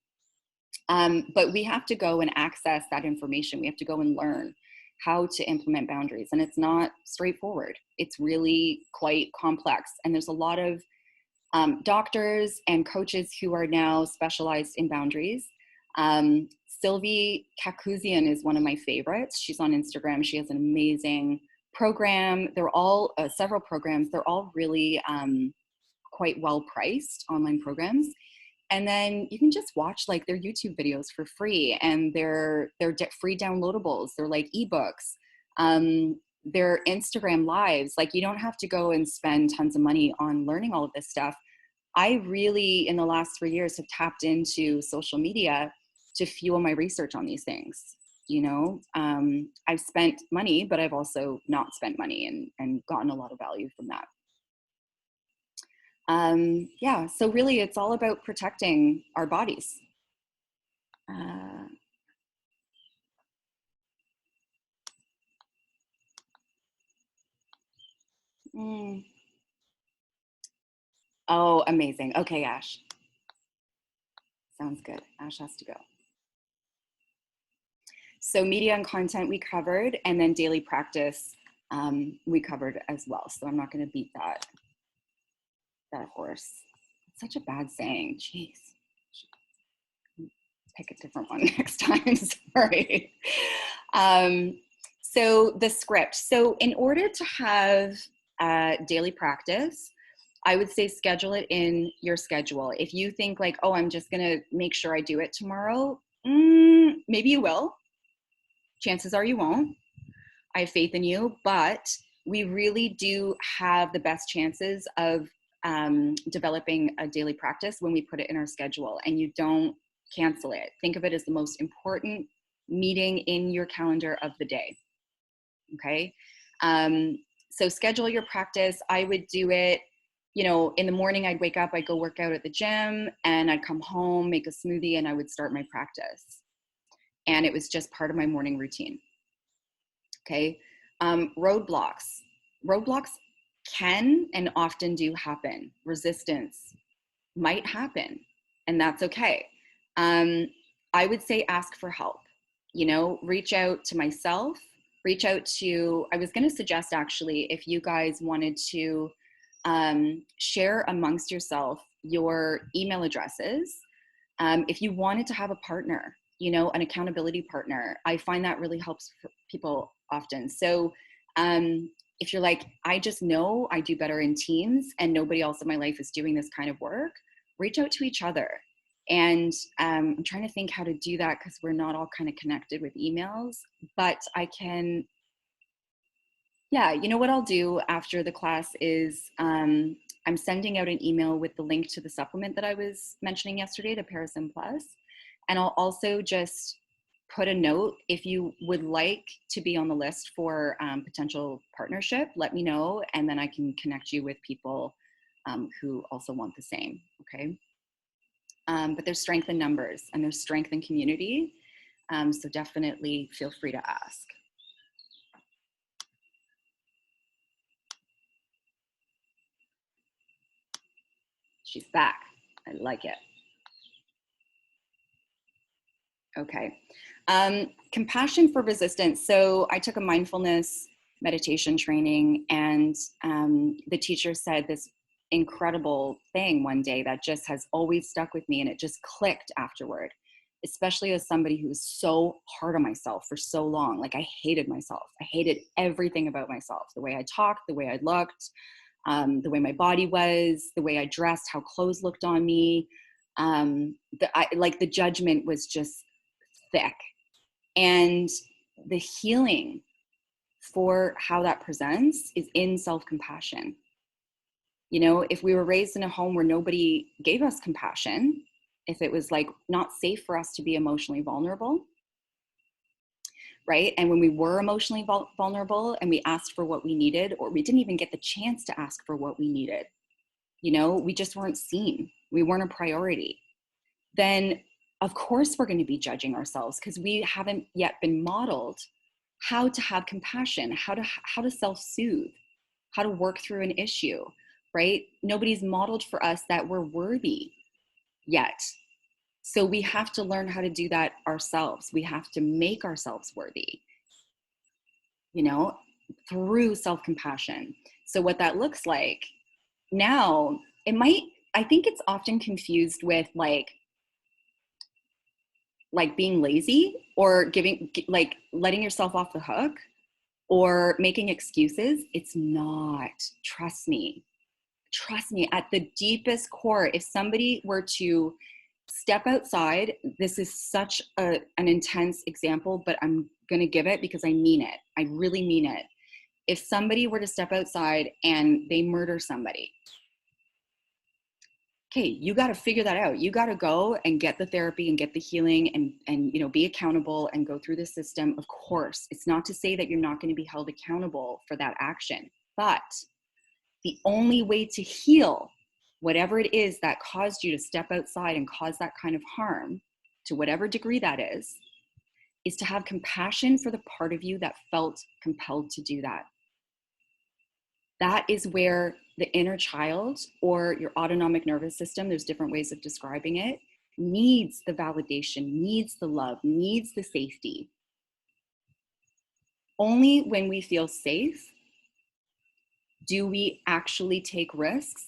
but we have to go and access that information. We have to go and learn how to implement boundaries. And it's not straightforward. It's really quite complex. And there's a lot of doctors and coaches who are now specialized in boundaries. Sylvie Kakuzian is one of my favorites. She's on Instagram. She has an amazing program. They're all several programs. They're all really quite well priced online programs. And then you can just watch like their YouTube videos for free, and they're free downloadables. They're like ebooks. Their Instagram lives, like you don't have to go and spend tons of money on learning all of this stuff. I really, in the last 3 years, have tapped into social media to fuel my research on these things. I've spent money, but I've also not spent money and gotten a lot of value from that. So really it's all about protecting our bodies. Oh, amazing. Okay, Ash. Sounds good. Ash has to go. So media and content we covered, and then daily practice we covered as well. So I'm not going to beat that horse. It's such a bad saying. Jeez. Pick a different one next time. Sorry. So the script. So in order to have daily practice, I would say schedule it in your schedule. If you think like, oh, I'm just gonna make sure I do it tomorrow, maybe you will. Chances are you won't. I have faith in you, but we really do have the best chances of developing a daily practice when we put it in our schedule, and you don't cancel it. Think of it as the most important meeting in your calendar of the day. Okay. So schedule your practice. I would do it, in the morning. I'd wake up, I'd go work out at the gym, and I'd come home, make a smoothie, and I would start my practice. And it was just part of my morning routine. Okay. Roadblocks. Roadblocks can and often do happen. Resistance might happen, and that's okay. I would say ask for help. You know, reach out to myself, reach out to, I was going to suggest actually, if you guys wanted to share amongst yourself your email addresses, if you wanted to have a partner, you know, an accountability partner, I find that really helps for people often. So if you're like, I just know I do better in teams and nobody else in my life is doing this kind of work, reach out to each other. And I'm trying to think how to do that because we're not all kind of connected with emails, but I can, yeah, you know what I'll do after the class is I'm sending out an email with the link to the supplement that I was mentioning yesterday, the Parasym Plus. And I'll also just put a note, if you would like to be on the list for potential partnership, let me know, and then I can connect you with people who also want the same, okay? But there's strength in numbers and there's strength in community. So definitely feel free to ask. She's back. I like it. Okay. Compassion for resistance. So I took a mindfulness meditation training, and the teacher said this incredible thing one day that just has always stuck with me, and it just clicked afterward, especially as somebody who was so hard on myself for so long. Like I hated myself. I hated everything about myself, the way I talked, the way I looked, the way my body was, the way I dressed, how clothes looked on me. The judgment was just thick. And the healing for how that presents is in self-compassion. You know, if we were raised in a home where nobody gave us compassion, if it was like not safe for us to be emotionally vulnerable, right? And when we were emotionally vulnerable and we asked for what we needed, or we didn't even get the chance to ask for what we needed, you know, we just weren't seen. We weren't a priority. Then of course we're going to be judging ourselves because we haven't yet been modeled how to have compassion, how to self-soothe, how to work through an issue, right? Nobody's modeled for us that we're worthy yet. So we have to learn how to do that ourselves. We have to make ourselves worthy, you know, through self-compassion. So what that looks like now, I think it's often confused with like being lazy or letting yourself off the hook or making excuses. It's not. Trust me, at the deepest core, if somebody were to step outside, this is such an intense example, but I'm going to give it because I mean it. I really mean it. If somebody were to step outside and they murder somebody, okay, you got to figure that out. You got to go and get the therapy and get the healing and you know, be accountable and go through the system. Of course, it's not to say that you're not going to be held accountable for that action, but the only way to heal whatever it is that caused you to step outside and cause that kind of harm, to whatever degree that is to have compassion for the part of you that felt compelled to do that. That is where the inner child or your autonomic nervous system, there's different ways of describing it, needs the validation, needs the love, needs the safety. Only when we feel safe do we actually take risks.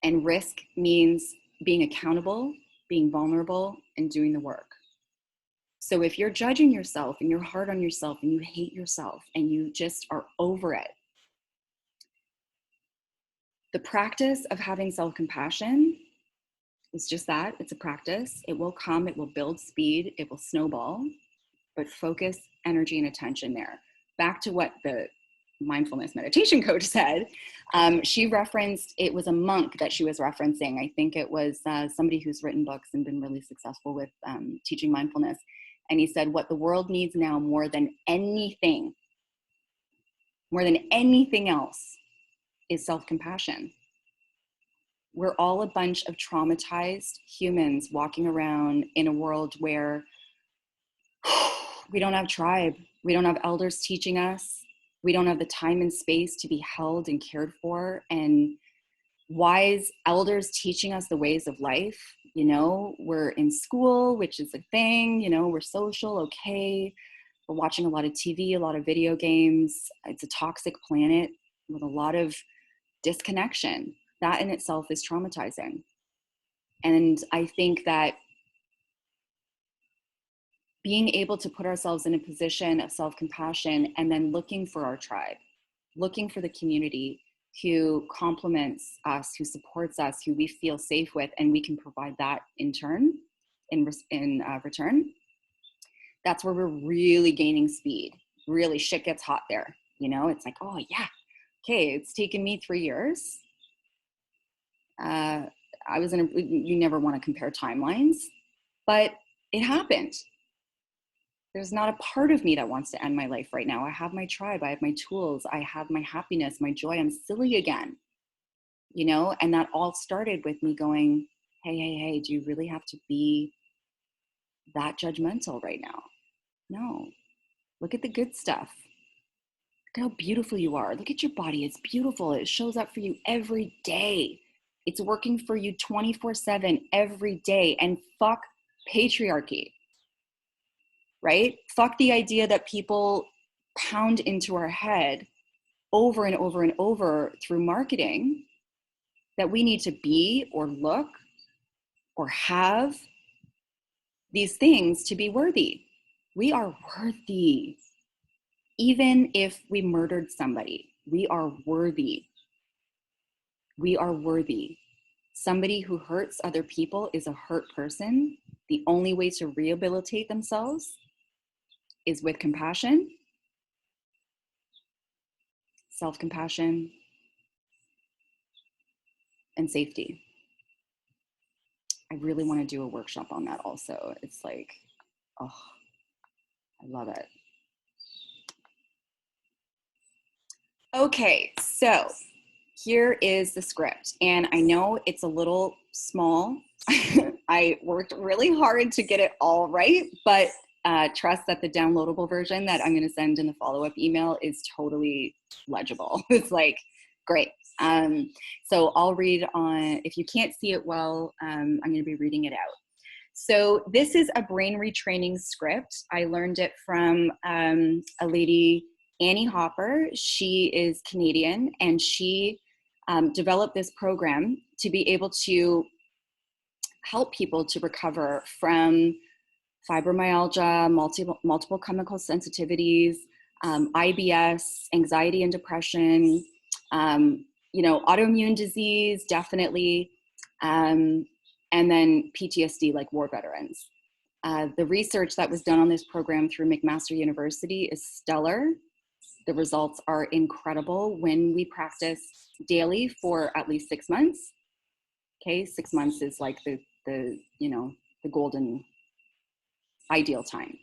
And risk means being accountable, being vulnerable, and doing the work. So if you're judging yourself and you're hard on yourself and you hate yourself and you just are over it, the practice of having self-compassion is just that. It's a practice. It will come, it will build speed, it will snowball, but focus energy and attention there. Back to what the mindfulness meditation coach said. She referenced, it was a monk that she was referencing. I think it was somebody who's written books and been really successful with teaching mindfulness. And he said, what the world needs now more than anything else is self-compassion. We're all a bunch of traumatized humans walking around in a world where we don't have tribe. We don't have elders teaching us. We don't have the time and space to be held and cared for, and wise elders teaching us the ways of life. You know, we're in school, which is a thing, you know, we're social, okay. We're watching a lot of TV, a lot of video games. It's a toxic planet with a lot of disconnection. That in itself is traumatizing. And I think that being able to put ourselves in a position of self-compassion and then looking for our tribe, looking for the community who complements us, who supports us, who we feel safe with, and we can provide that in turn, in return, that's where we're really gaining speed. Really, shit gets hot there. You know, it's like, oh yeah, okay, it's taken me 3 years. You never want to compare timelines, but it happened. There's not a part of me that wants to end my life right now. I have my tribe, I have my tools, I have my happiness, my joy. I'm silly again, you know? And that all started with me going, hey, do you really have to be that judgmental right now? No, look at the good stuff. Look how beautiful you are. Look at your body, it's beautiful. It shows up for you every day. It's working for you 24/7 every day. And fuck patriarchy. Right? Fuck the idea that people pound into our head over and over and over through marketing that we need to be or look or have these things to be worthy. We are worthy. Even if we murdered somebody, we are worthy. We are worthy. Somebody who hurts other people is a hurt person. The only way to rehabilitate themselves is with compassion, self-compassion, and safety. I really want to do a workshop on that also. It's like, oh, I love it. Okay, so here is the script. And I know it's a little small. I worked really hard to get it all right, but trust that the downloadable version that I'm going to send in the follow-up email is totally legible. It's like, great. So I'll read on, if you can't see it well, I'm going to be reading it out. So this is a brain retraining script. I learned it from a lady, Annie Hopper. She is Canadian, and she developed this program to be able to help people to recover from fibromyalgia, multiple chemical sensitivities, IBS, anxiety and depression, you know, autoimmune disease, definitely, and then PTSD, like war veterans. The research that was done on this program through McMaster University is stellar. The results are incredible when we practice daily for at least 6 months. Okay, 6 months is like the you know, the golden ideal time.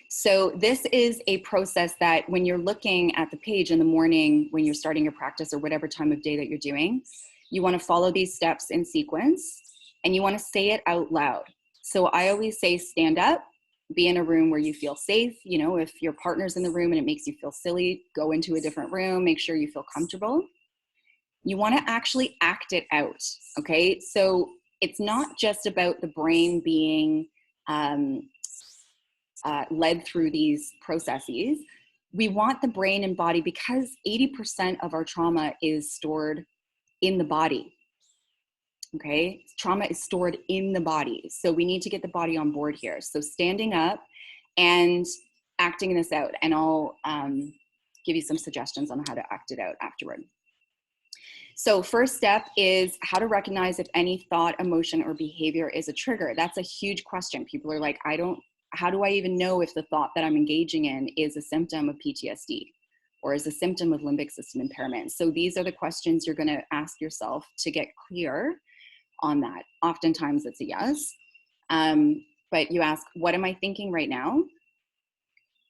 So this is a process that when you're looking at the page in the morning, when you're starting your practice or whatever time of day that you're doing, you want to follow these steps in sequence and you want to say it out loud. So I always say, stand up, be in a room where you feel safe. You know, if your partner's in the room and it makes you feel silly, go into a different room, make sure you feel comfortable. You want to actually act it out, okay? So it's not just about the brain being led through these processes. We want the brain and body, because 80% of our trauma is stored in the body, okay? Trauma is stored in the body. So we need to get the body on board here. So standing up and acting this out, and I'll give you some suggestions on how to act it out afterward. So first step is how to recognize if any thought, emotion, or behavior is a trigger. That's a huge question. People are like, how do I even know if the thought that I'm engaging in is a symptom of PTSD or is a symptom of limbic system impairment? So these are the questions you're gonna ask yourself to get clear on that. Oftentimes it's a yes, but you ask, what am I thinking right now?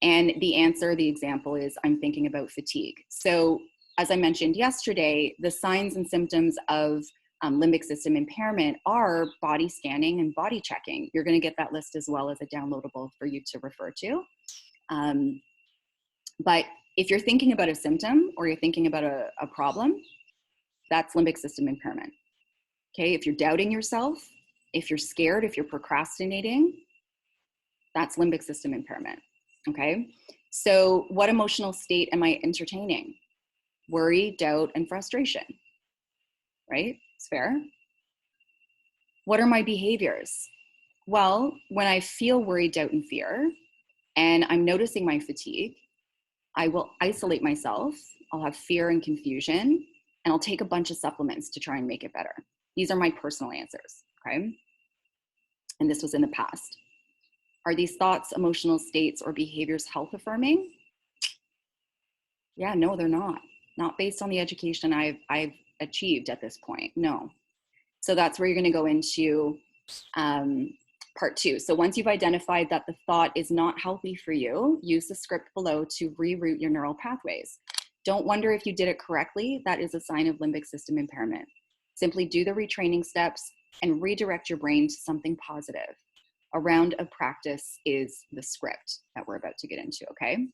And the answer, the example is, I'm thinking about fatigue. So as I mentioned yesterday, the signs and symptoms of limbic system impairment are body scanning and body checking. You're going to get that list as well as a downloadable for you to refer to. But If you're thinking about a symptom or you're thinking about a problem, that's limbic system impairment. Okay, if you're doubting yourself, if you're scared, if you're procrastinating, that's limbic system impairment. Okay, so what emotional state am I entertaining? Worry, doubt, and frustration, right? It's fair. What are my behaviors? Well, when I feel worry, doubt, and fear, and I'm noticing my fatigue, I will isolate myself. I'll have fear and confusion, and I'll take a bunch of supplements to try and make it better. These are my personal answers, okay? And this was in the past. Are these thoughts, emotional states, or behaviors health affirming? Yeah, no, they're not. Not based on the education I've achieved at this point, no. So that's where you're gonna go into part 2. So once you've identified that the thought is not healthy for you, use the script below to reroute your neural pathways. Don't wonder if you did it correctly. That is a sign of limbic system impairment. Simply do the retraining steps and redirect your brain to something positive. A round of practice is the script that we're about to get into, okay?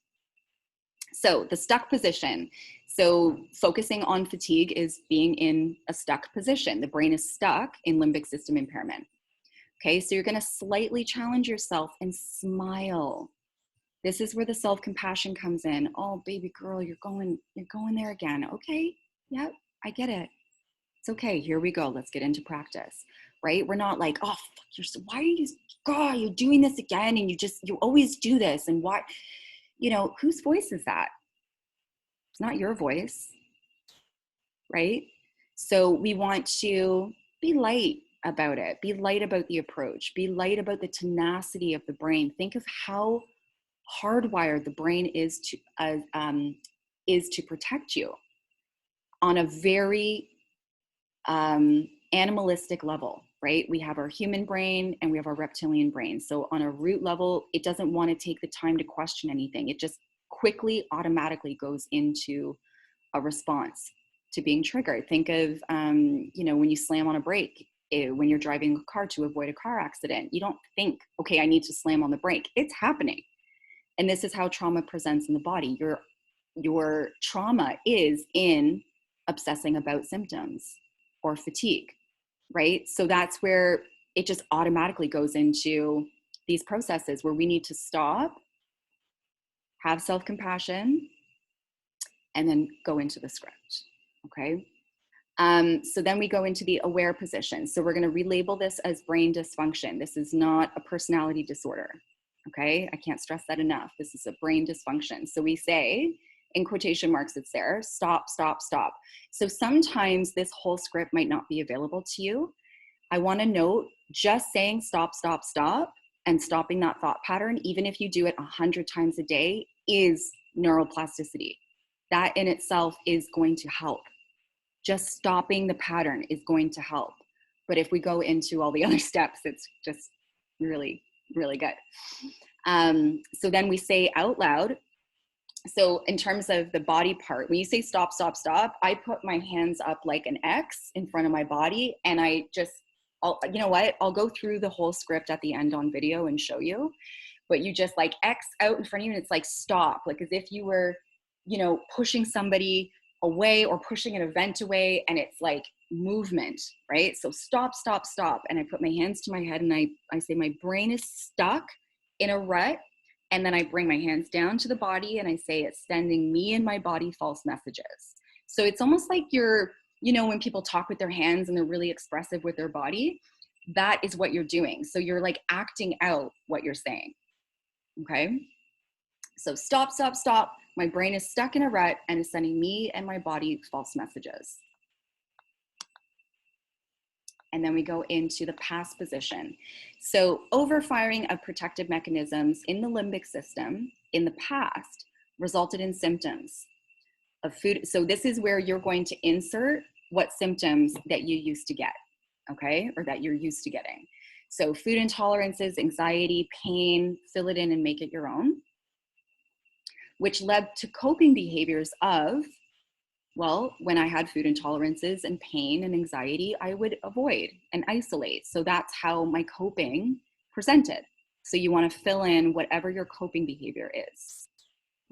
So the stuck position. So focusing on fatigue is being in a stuck position. The brain is stuck in limbic system impairment. Okay, so you're gonna slightly challenge yourself and smile. This is where the self-compassion comes in. Oh, baby girl, you're going there again. Okay, yep, I get it. It's okay, here we go, let's get into practice, right? We're not like, oh, fuck, why are you, God, you're doing this again, and you always do this, and why, you know, whose voice is that? It's not your voice, right? So we want to be light about it, be light about the approach, be light about the tenacity of the brain. Think of how hardwired the brain is to protect you on a very animalistic level, right? We have our human brain and we have our reptilian brain. So on a root level, it doesn't want to take the time to question anything. It just quickly, automatically goes into a response to being triggered. Think of, you know, when you slam on a brake, when you're driving a car to avoid a car accident, you don't think, okay, I need to slam on the brake. It's happening. And this is how trauma presents in the body. Your trauma is in obsessing about symptoms or fatigue, right? So that's where it just automatically goes into these processes where we need to stop, have self-compassion, and then go into the script, okay? So then we go into the aware position. So we're gonna relabel this as brain dysfunction. This is not a personality disorder, okay? I can't stress that enough. This is a brain dysfunction. So we say, in quotation marks, it's there, stop, stop, stop. So sometimes this whole script might not be available to you. I wanna note, just saying stop, stop, stop, and stopping that thought pattern, even if you do it 100 times a day, is neuroplasticity. That in itself is going to help. Just stopping the pattern is going to help. But if we go into all the other steps, it's just really, really good. So then we say out loud. So in terms of the body part, when you say stop, stop, stop, I put my hands up like an X in front of my body, and you know what? I'll go through the whole script at the end on video and show you, but you just like X out in front of you, and it's like stop, like as if you were, you know, pushing somebody away or pushing an event away, and it's like movement, right? So stop, stop, stop. And I put my hands to my head and I say my brain is stuck in a rut. And then I bring my hands down to the body and I say it's sending me and my body false messages. So it's almost like you're, you know, when people talk with their hands and they're really expressive with their body, that is what you're doing. So you're like acting out what you're saying, okay? So stop, stop, stop. My brain is stuck in a rut and is sending me and my body false messages. And then we go into the past position. So overfiring of protective mechanisms in the limbic system in the past resulted in symptoms of food. So this is where you're going to insert what symptoms that you used to get, okay? Or that you're used to getting. So food intolerances, anxiety, pain, fill it in and make it your own, which led to coping behaviors of, well, when I had food intolerances and pain and anxiety, I would avoid and isolate. So that's how my coping presented. So you want to fill in whatever your coping behavior is.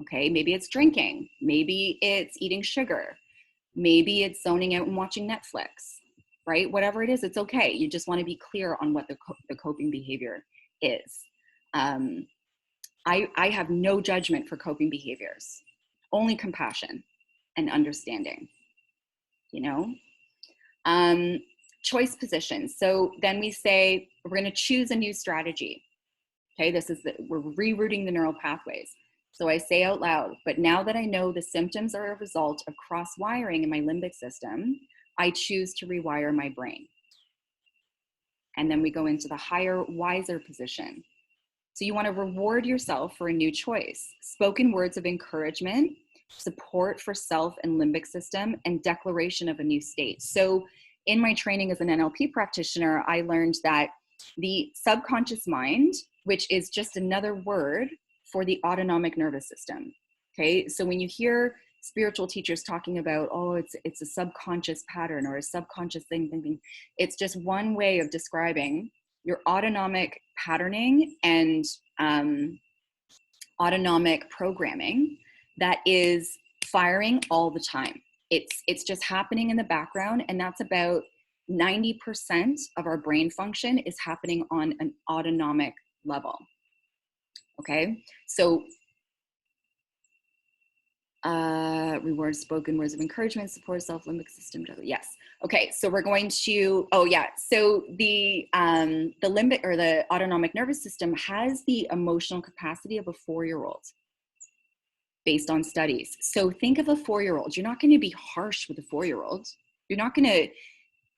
Okay, maybe it's drinking, maybe it's eating sugar, maybe it's zoning out and watching Netflix, right? Whatever it is, it's okay. You just want to be clear on what the coping behavior is. I have no judgment for coping behaviors, only compassion and understanding, you know? Choice positions. So then we say, we're going to choose a new strategy. Okay, we're rerouting the neural pathways. So I say out loud, but now that I know the symptoms are a result of cross-wiring in my limbic system, I choose to rewire my brain. And then we go into the higher, wiser position. So you want to reward yourself for a new choice. Spoken words of encouragement, support for self and limbic system, and declaration of a new state. So in my training as an NLP practitioner, I learned that the subconscious mind, which is just another word for the autonomic nervous system. Okay, so when you hear spiritual teachers talking about, oh, it's a subconscious pattern or a subconscious thing, it's just one way of describing your autonomic patterning and autonomic programming that is firing all the time. It's just happening in the background, and that's about 90% of our brain function is happening on an autonomic level. Okay, so reward spoken words of encouragement, support self-limbic system. Yes. Okay, so we're going to, oh yeah, so the limbic or the autonomic nervous system has the emotional capacity of a 4-year-old based on studies. So think of a 4-year-old. You're not going to be harsh with a 4-year-old. You're not going to,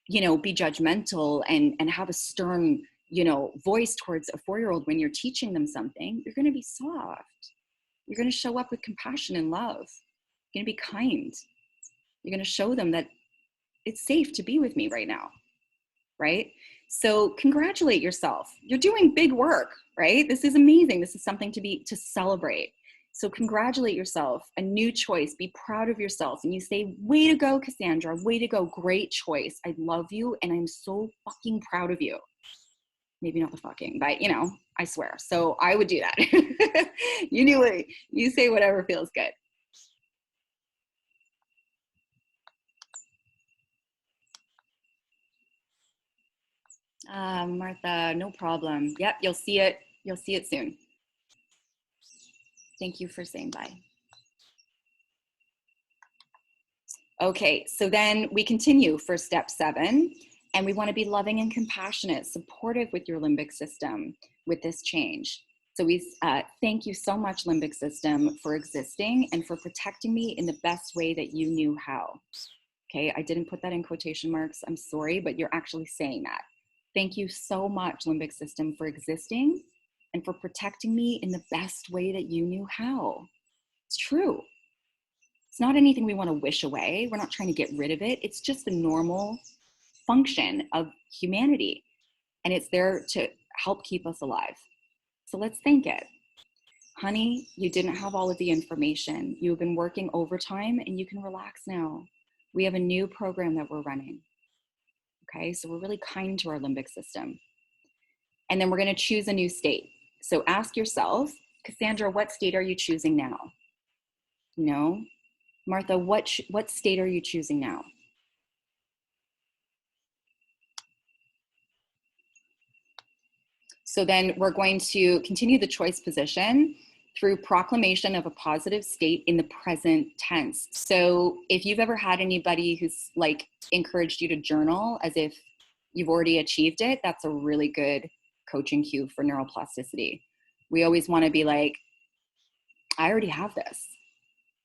you know, be judgmental and have a stern, you know, voice towards a 4-year-old when you're teaching them something. You're going to be soft. You're going to show up with compassion and love. You're going to be kind. You're going to show them that it's safe to be with me right now, right? So congratulate yourself. You're doing big work, right? This is amazing. This is something to celebrate. So congratulate yourself, a new choice, be proud of yourself. And you say, way to go, Cassandra, way to go, great choice. I love you and I'm so fucking proud of you. Maybe not the fucking, but you know, I swear. So I would do that. You do it. You say whatever feels good. Martha, no problem. Yep, you'll see it. You'll see it soon. Thank you for saying bye. Okay, so then we continue for step 7, and we want to be loving and compassionate, supportive with your limbic system with this change. So we thank you so much, limbic system, for existing and for protecting me in the best way that you knew how. Okay, I didn't put that in quotation marks. I'm sorry, but you're actually saying that. Thank you so much, limbic system, for existing and for protecting me in the best way that you knew how. It's true. It's not anything we want to wish away. We're not trying to get rid of it. It's just the normal function of humanity. And it's there to help keep us alive. So let's thank it. Honey, you didn't have all of the information. You've been working overtime and you can relax now. We have a new program that we're running. Okay, so we're really kind to our limbic system. And then we're going to choose a new state. So ask yourself, Cassandra, what state are you choosing now? You know, Martha, what state are you choosing now? So then we're going to continue the choice position through proclamation of a positive state in the present tense. So if you've ever had anybody who's like encouraged you to journal as if you've already achieved it, that's a really good coaching cue for neuroplasticity. We always want to be like, I already have this.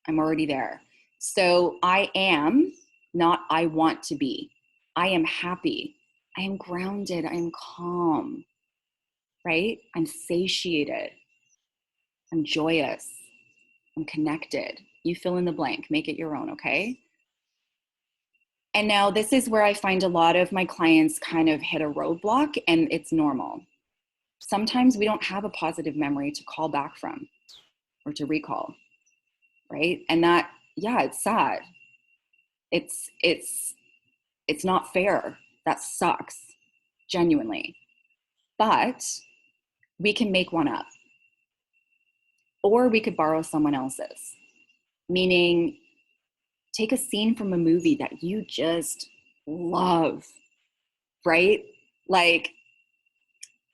I'm already there. So I am, not I want to be. I am happy. I am grounded. I am calm, right? I'm satiated. I'm joyous. I'm connected. You fill in the blank, make it your own, okay? And now this is where I find a lot of my clients kind of hit a roadblock, and it's normal. Sometimes we don't have a positive memory to call back from or to recall, right? And that, yeah, it's sad. It's not fair. That sucks, genuinely. But we can make one up. Or we could borrow someone else's, meaning take a scene from a movie that you just love, right? Like,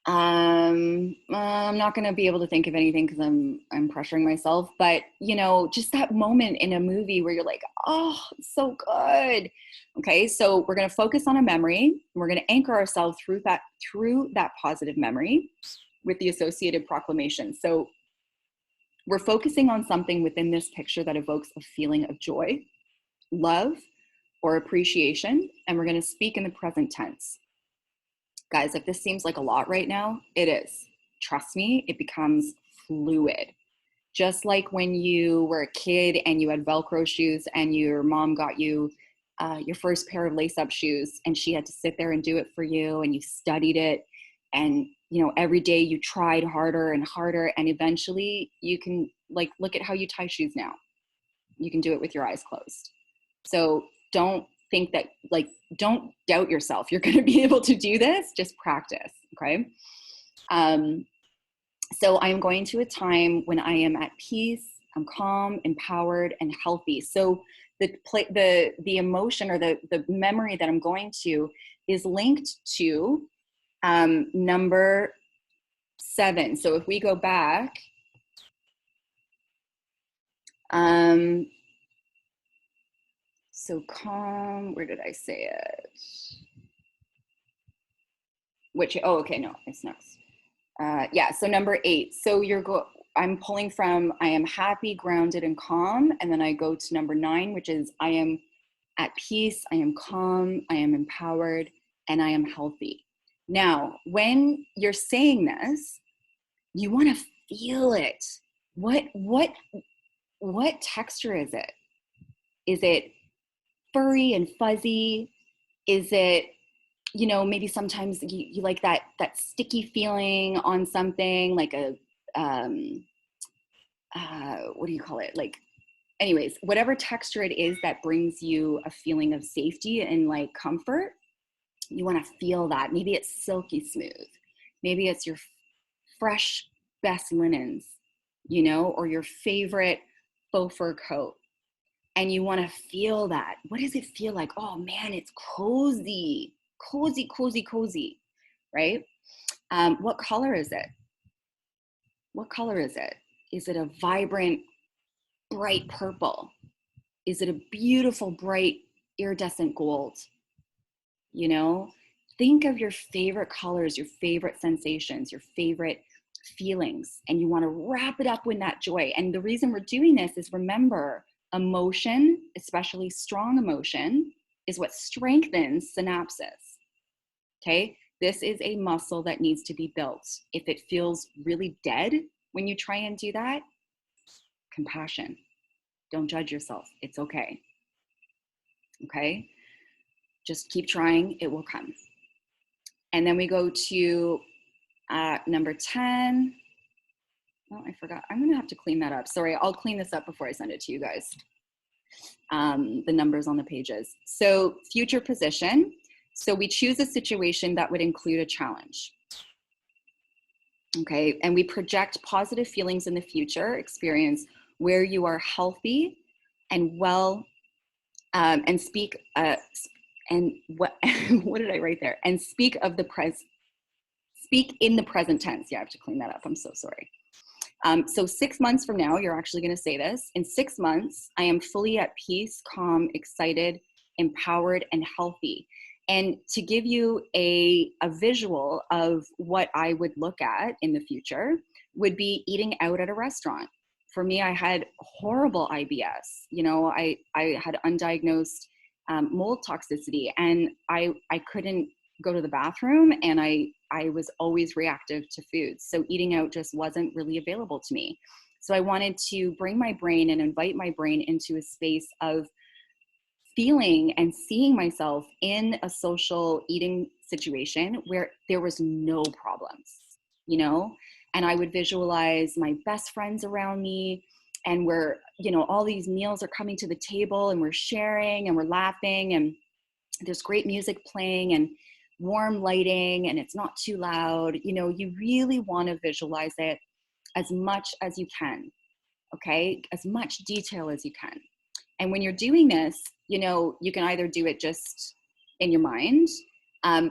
I'm not going to be able to think of anything because I'm pressuring myself, but you know, just that moment in a movie where you're like, oh, it's so good. Okay, so we're going to focus on a memory, and we're going to anchor ourselves through that positive memory with the associated proclamation. So we're focusing on something within this picture that evokes a feeling of joy, love, or appreciation, and we're going to speak in the present tense. Guys, if this seems like a lot right now, it is. Trust me, it becomes fluid. Just like when you were a kid and you had Velcro shoes and your mom got you your first pair of lace-up shoes, and she had to sit there and do it for you, and you studied it, and you know, every day you tried harder and harder, and eventually you can, like, look at how you tie shoes now. You can do it with your eyes closed. So don't think that, like, don't doubt yourself. You're going to be able to do this. Just practice. Okay. So I'm going to a time when I am at peace, I'm calm, empowered, and healthy. So the emotion or the memory that I'm going to is linked to number 7. So if we go back, so calm, where did I say it? Okay, no, it's next. Yeah, so number 8. So I'm pulling from I am happy, grounded, and calm. And then I go to number 9, which is I am at peace, I am calm, I am empowered, and I am healthy. Now, when you're saying this, you want to feel it. What texture is it? Is it furry and fuzzy? Is it, you know, maybe sometimes you like that sticky feeling on something, like a what do you call it? Like, anyways, whatever texture it is that brings you a feeling of safety and like comfort, you want to feel that. Maybe it's silky smooth. Maybe it's your fresh best linens, you know, or your favorite faux fur coat. And you want to feel that. What does it feel like? Oh man, it's cozy, cozy, cozy, cozy, right? What color is it? What color is it? Is it a vibrant, bright purple? Is it a beautiful, bright, iridescent gold? You know, think of your favorite colors, your favorite sensations, your favorite feelings, and you want to wrap it up with that joy. And the reason we're doing this is, remember, emotion, especially strong emotion, is what strengthens synapses. Okay, this is a muscle that needs to be built. If it feels really dead when you try and do that, compassion. Don't judge yourself. It's okay. Okay, just keep trying. It will come. And then we go to number 10. Oh, I forgot. I'm going to have to clean that up. Sorry, I'll clean this up before I send it to you guys. The numbers on the pages. So future position. So we choose a situation that would include a challenge. Okay, and we project positive feelings in the future experience where you are healthy and well, and speak, and what did I write there? And speak in the present tense. Yeah, I have to clean that up. I'm so sorry. So 6 months from now, you're actually going to say this. In 6 months, I am fully at peace, calm, excited, empowered, and healthy. And to give you a visual of what I would look at in the future would be eating out at a restaurant. For me, I had horrible IBS. You know, I had undiagnosed mold toxicity, and I couldn't go to the bathroom, and I was always reactive to foods. So eating out just wasn't really available to me. So I wanted to bring my brain and invite my brain into a space of feeling and seeing myself in a social eating situation where there was no problems, you know, and I would visualize my best friends around me, and we're, you know, all these meals are coming to the table, and we're sharing and we're laughing, and there's great music playing and warm lighting, and it's not too loud. You know, you really want to visualize it as much as you can. okay? As much detail as you can. And when you're doing this, you know, you can either do it just in your mind,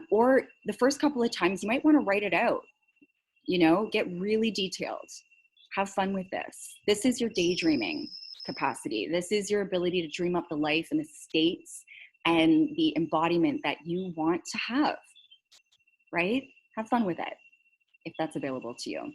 or the first couple of times you might want to write it out, you know, get really detailed. Have fun with this. This is your daydreaming capacity. This is your ability to dream up the life and the states and the embodiment that you want to have, right? Have fun with it if that's available to you.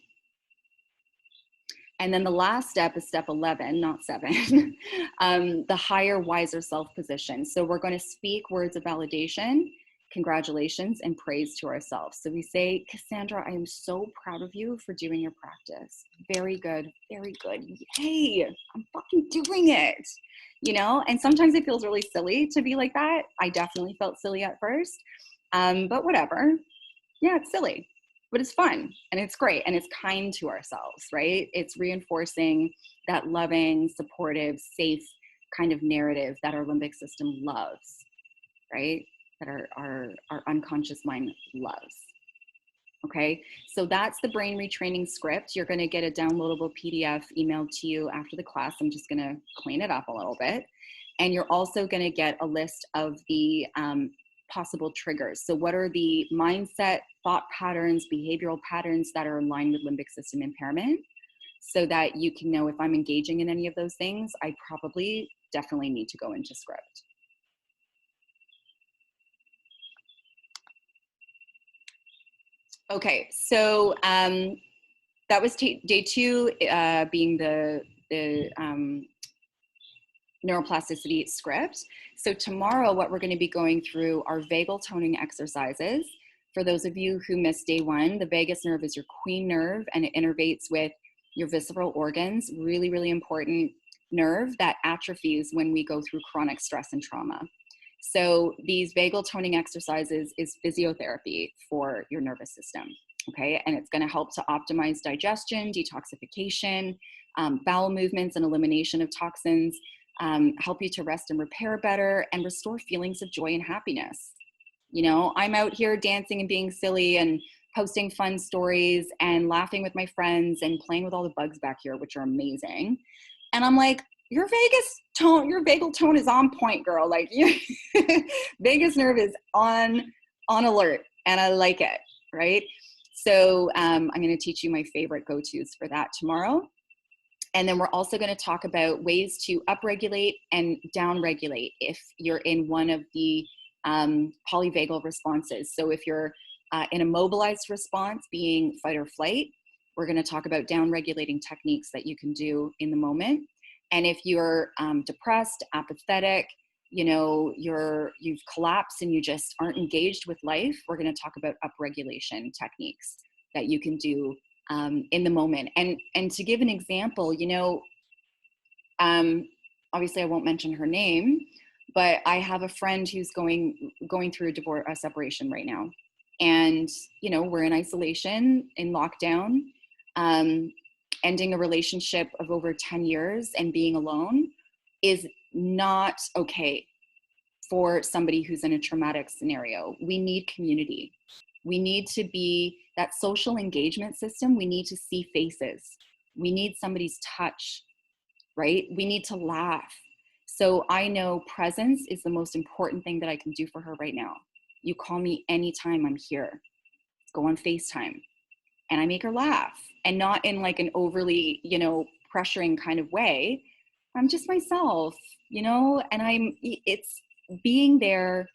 And then the last step is step 11, not 7, the higher, wiser self position. So we're going to speak words of validation, congratulations, and praise to ourselves. So we say, Cassandra, I am so proud of you for doing your practice. Very good, very good. Yay, I'm fucking doing it. You know, and sometimes it feels really silly to be like that. I definitely felt silly at first, but whatever. Yeah, it's silly. But it's fun and it's great and it's kind to ourselves, right? It's reinforcing that loving, supportive, safe kind of narrative that our limbic system loves, right? That our unconscious mind loves. Okay, so that's the brain retraining script. You're going to get a downloadable PDF emailed to you after the class. I'm just going to clean it up a little bit. And you're also going to get a list of the possible triggers. So what are the mindset, thought patterns, behavioral patterns that are in line with limbic system impairment, so that you can know if I'm engaging in any of those things, I probably definitely need to go into script. Okay, so that was day 2, being the neuroplasticity script. So tomorrow, what we're going to be going through are vagal toning exercises. For those of you who missed day 1, the vagus nerve is your queen nerve, and it innervates with your visceral organs. Really, really important nerve that atrophies when we go through chronic stress and trauma. So these vagal toning exercises is physiotherapy for your nervous system, okay? And it's going to help to optimize digestion, detoxification, bowel movements and elimination of toxins, help you to rest and repair better, and restore feelings of joy and happiness. You know, I'm out here dancing and being silly and posting fun stories and laughing with my friends and playing with all the bugs back here, which are amazing. And I'm like, your vagal tone is on point, girl. Like, vagus nerve is on alert, and I like it, right? So I'm going to teach you my favorite go-tos for that tomorrow. And then we're also going to talk about ways to upregulate and downregulate if you're in one of the polyvagal responses. So if you're in a mobilized response, being fight or flight, we're going to talk about downregulating techniques that you can do in the moment. And if you're depressed, apathetic, you know, you've collapsed and you just aren't engaged with life, we're going to talk about upregulation techniques that you can do in the moment. And to give an example, you know, obviously I won't mention her name, but I have a friend who's going through a separation right now. And, you know, we're in isolation, in lockdown, ending a relationship of over 10 years and being alone is not okay for somebody who's in a traumatic scenario. We need community. We need to be that social engagement system. We need to see faces. We need somebody's touch, right? We need to laugh. So I know presence is the most important thing that I can do for her right now. You call me anytime, I'm here. Let's go on FaceTime. And I make her laugh, and not in like an overly, you know, pressuring kind of way. I'm just myself, you know, and it's being there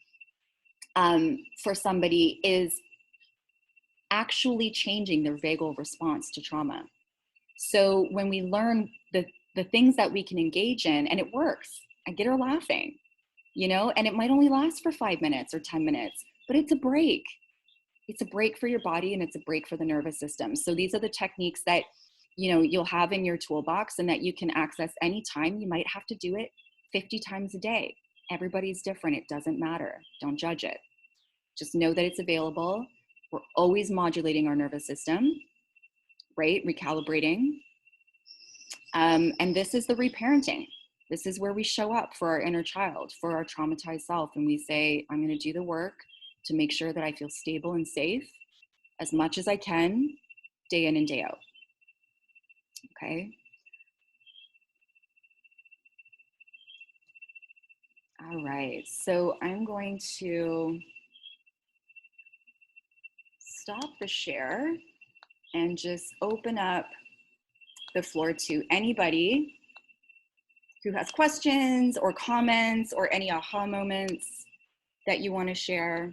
for somebody is actually changing their vagal response to trauma. So when we learn the things that we can engage in, and it works, I get her laughing, you know, and it might only last for 5 minutes or 10 minutes, but it's a break. It's a break for your body, and it's a break for the nervous system. So these are the techniques that, you know, you'll have in your toolbox and that you can access anytime. You might have to do it 50 times a day. Everybody's different. It doesn't matter. Don't judge it. Just know that it's available. We're always modulating our nervous system, right? Recalibrating. And this is the reparenting. This is where we show up for our inner child, for our traumatized self. And we say, I'm going to do the work to make sure that I feel stable and safe as much as I can, day in and day out. Okay. All right, so I'm going to stop the share and just open up the floor to anybody who has questions or comments or any aha moments that you want to share.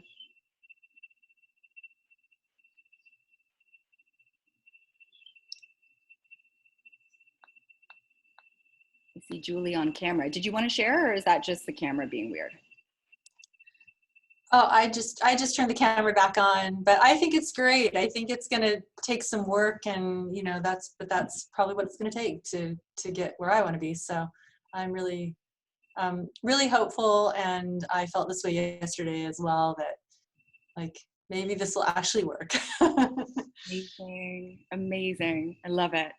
I see Julie on camera. Did you want to share, or is that just the camera being weird? Oh, I just turned the camera back on, but I think it's great. I think it's going to take some work, and you know, that's probably what it's going to take to get where I want to be. So I'm really really hopeful, and I felt this way yesterday as well, that like maybe this will actually work. Amazing, amazing. I love it.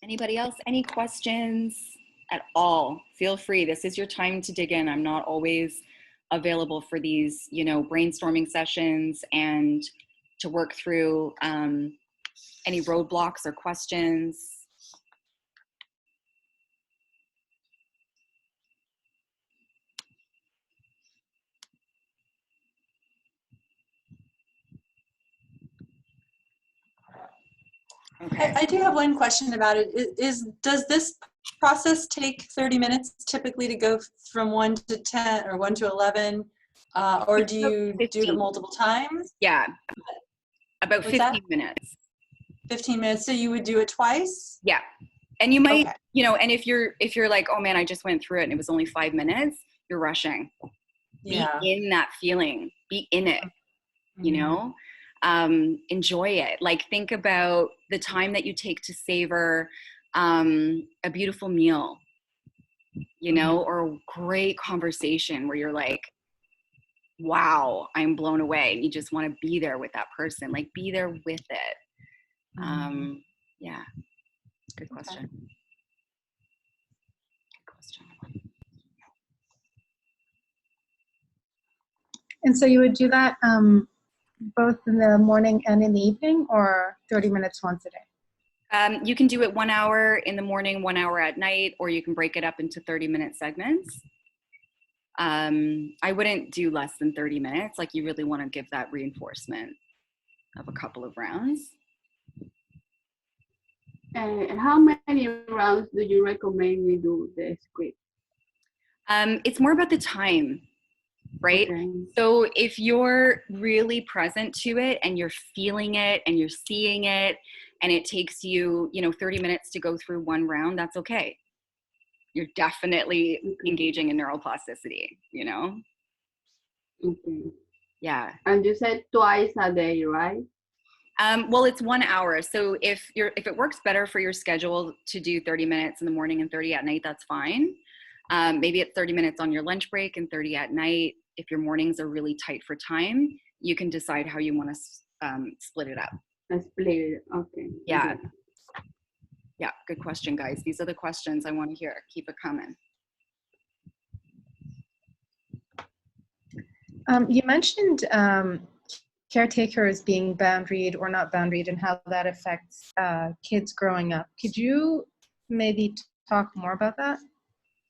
Anybody else? Any questions at all? Feel free. This is your time to dig in. I'm not always available for these, you know, brainstorming sessions and to work through any roadblocks or questions. Okay. I do have one question about it. Does this process take 30 minutes typically to go from 1 to 10 or 1 to 11? Or do you 15. do it multiple times? Yeah, about 15 minutes. 15 minutes, so you would do it twice? Yeah, and you might, you know, and if you're like, oh man, I just went through it and it was only 5 minutes, you're rushing. Yeah. Be in that feeling, be in it, you know? Enjoy it. Like, think about the time that you take to savor a beautiful meal, you know, or a great conversation where you're like, wow, I'm blown away. And you just want to be there with that person, like be there with it. Yeah, good question. Okay. Good question. And so you would do that both in the morning and in the evening, or 30 minutes once a day? You can do it 1 hour in the morning, 1 hour at night, or you can break it up into 30-minute segments. I wouldn't do less than 30 minutes. Like, you really want to give that reinforcement of a couple of rounds. How many rounds do you recommend we do the script? It's more about the time, right? Okay. So if you're really present to it and you're feeling it and you're seeing it and it takes you, you know, 30 minutes to go through one round, that's okay. You're definitely engaging in neuroplasticity, you know? Okay. Yeah. And you said twice a day, right? Well, it's 1 hour. So if it works better for your schedule to do 30 minutes in the morning and 30 at night, that's fine. Maybe it's 30 minutes on your lunch break and 30 at night. If your mornings are really tight for time, you can decide how you want to split it up. Split it, okay. Yeah. Okay. Yeah, good question, guys. These are the questions I want to hear. Keep it coming. You mentioned caretakers being boundaried or not boundaried and how that affects kids growing up. Could you maybe talk more about that?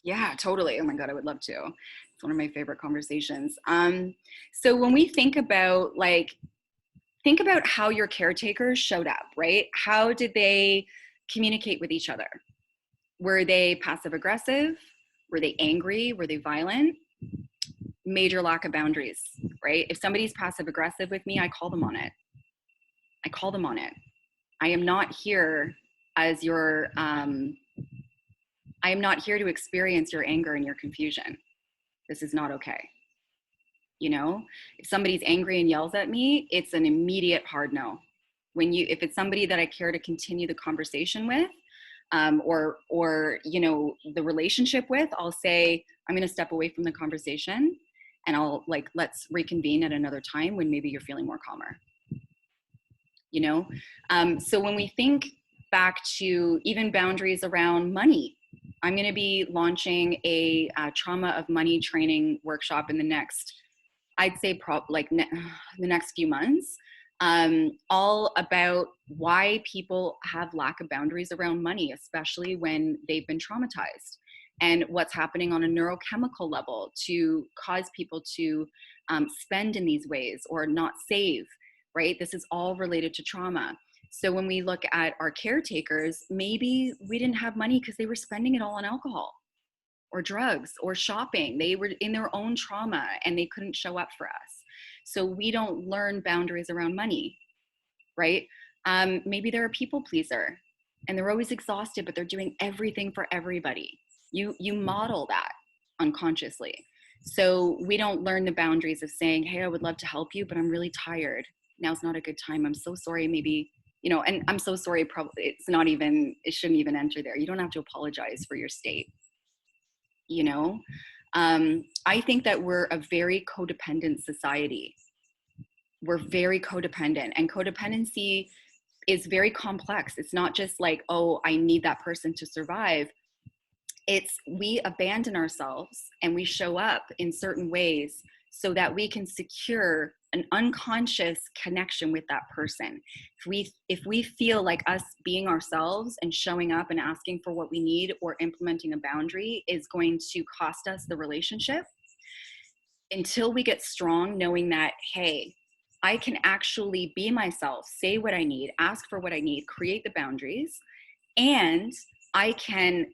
Yeah, totally. Oh my God, I would love to. It's one of my favorite conversations. So when we think about how your caretakers showed up, right? How did they communicate with each other? Were they passive aggressive? Were they angry? Were they violent? Major lack of boundaries, right? If somebody's passive aggressive with me, I call them on it. I call them on it. I am not here as your, I am not here to experience your anger and your confusion. This is not okay. You know, if somebody's angry and yells at me, it's an immediate hard no. If it's somebody that I care to continue the conversation with, or you know, the relationship with, I'll say, I'm going to step away from the conversation and let's reconvene at another time when maybe you're feeling more calmer. You know? So when we think back to even boundaries around money, I'm going to be launching a trauma of money training workshop in the next, I'd say the next few months. all about why people have lack of boundaries around money, especially when they've been traumatized, and what's happening on a neurochemical level to cause people to spend in these ways or not save, right? This is all related to trauma. So when we look at our caretakers, maybe we didn't have money because they were spending it all on alcohol or drugs or shopping. They were in their own trauma and they couldn't show up for us. So we don't learn boundaries around money, right? Maybe they're a people pleaser and they're always exhausted, but they're doing everything for everybody. You model that unconsciously. So we don't learn the boundaries of saying, hey, I would love to help you, but I'm really tired. Now's not a good time. I'm so sorry. Maybe, you know, and I'm so sorry. Probably it's not even, it shouldn't even enter there. You don't have to apologize for your state. You know, I think that we're a very codependent society. We're very codependent, and codependency is very complex. It's not just like, oh, I need that person to survive. It's we abandon ourselves and we show up in certain ways so that we can secure an unconscious connection with that person. If we feel like us being ourselves and showing up and asking for what we need or implementing a boundary is going to cost us the relationship, until we get strong knowing that, hey, I can actually be myself, say what I need, ask for what I need, create the boundaries, and I can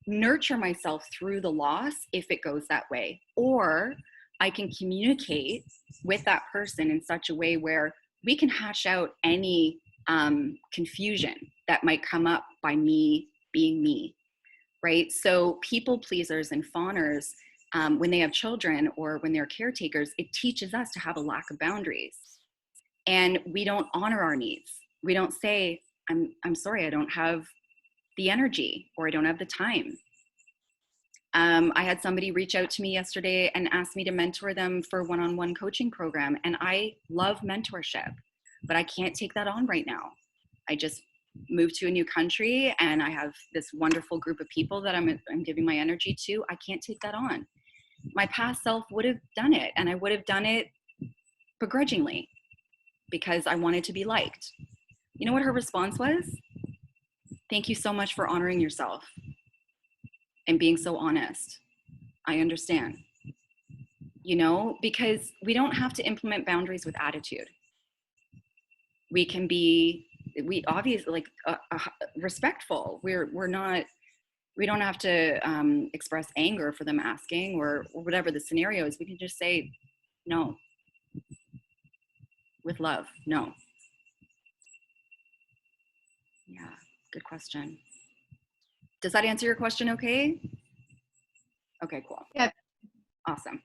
nurture myself through the loss if it goes that way. Or I can communicate with that person in such a way where we can hash out any confusion that might come up by me being me, right? So people pleasers and fawners, when they have children or when they're caretakers, it teaches us to have a lack of boundaries. And we don't honor our needs. We don't say, I'm sorry, I don't have the energy or I don't have the time. I had somebody reach out to me yesterday and ask me to mentor them for a one-on-one coaching program. And I love mentorship, but I can't take that on right now. I just moved to a new country and I have this wonderful group of people that I'm giving my energy to. I can't take that on. My past self would have done it, and I would have done it begrudgingly because I wanted to be liked. You know what her response was? Thank you so much for honoring yourself and being so honest. I understand. You know, because we don't have to implement boundaries with attitude. We can be, we obviously like respectful. We're not, we don't have to express anger for them asking or whatever the scenario is. We can just say no with love. No. Yeah, good question. Does that answer your question okay? Okay, cool. Yeah. Awesome.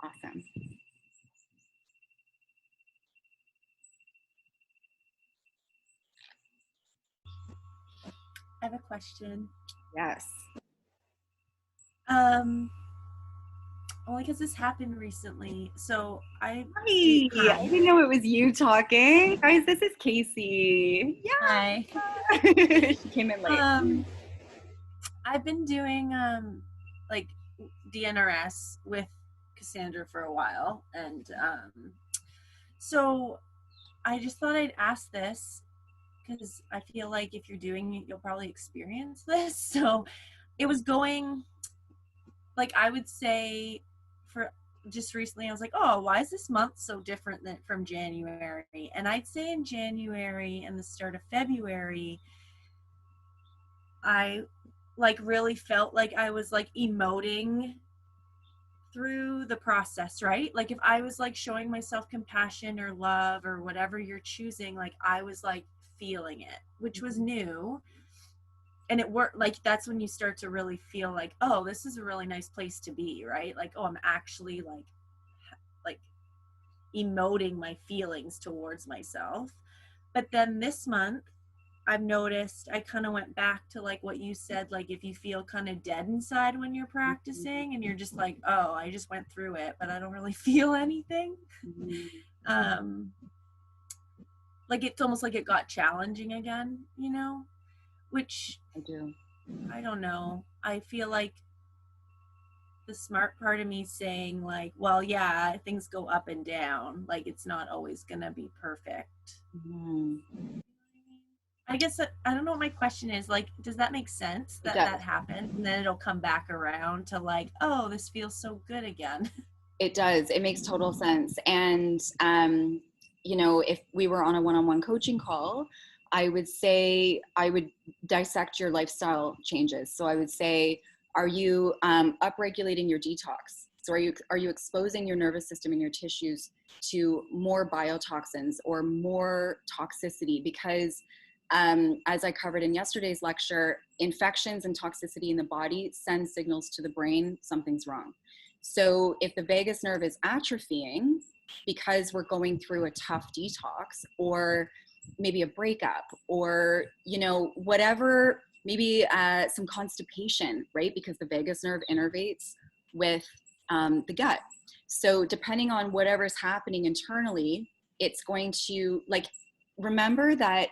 Awesome. I have a question. Yes. Only because this happened recently. So Hi. I didn't know it was you talking. Guys, this is Casey. Yeah. Hi. She came in late. I've been doing like DNRS with Cassandra for a while, and so I just thought I'd ask this because I feel like if you're doing it, you'll probably experience this. So it was going, like, I would say for just recently, I was like, oh, why is this month so different than from January? And I'd say in January and the start of February, I like really felt like I was like emoting through the process, right? Like if I was like showing myself compassion or love or whatever you're choosing, like I was like feeling it, which was new. And it worked. Like that's when you start to really feel like, oh, this is a really nice place to be, right? Like, oh, I'm actually like emoting my feelings towards myself. But then this month I've noticed I kind of went back to like what you said, like if you feel kind of dead inside when you're practicing and you're just like, oh, I just went through it, but I don't really feel anything. Like it's almost like it got challenging again, you know, which I don't know. I feel like the smart part of me saying like, well, yeah, things go up and down. Like it's not always gonna be perfect. I guess I don't know what my question is. Like, does that make sense that that happened? And then it'll come back around to like, oh, this feels so good again. It does. It makes total sense. And, you know, if we were on a one-on-one coaching call, I would say, I would dissect your lifestyle changes. So I would say, are you upregulating your detox? So are you exposing your nervous system and your tissues to more biotoxins or more toxicity? Because as I covered in yesterday's lecture, infections and toxicity in the body send signals to the brain, something's wrong. So if the vagus nerve is atrophying because we're going through a tough detox, or maybe a breakup, or, you know, whatever, maybe some constipation, right? Because the vagus nerve innervates with the gut. So depending on whatever's happening internally, it's going to, like, remember that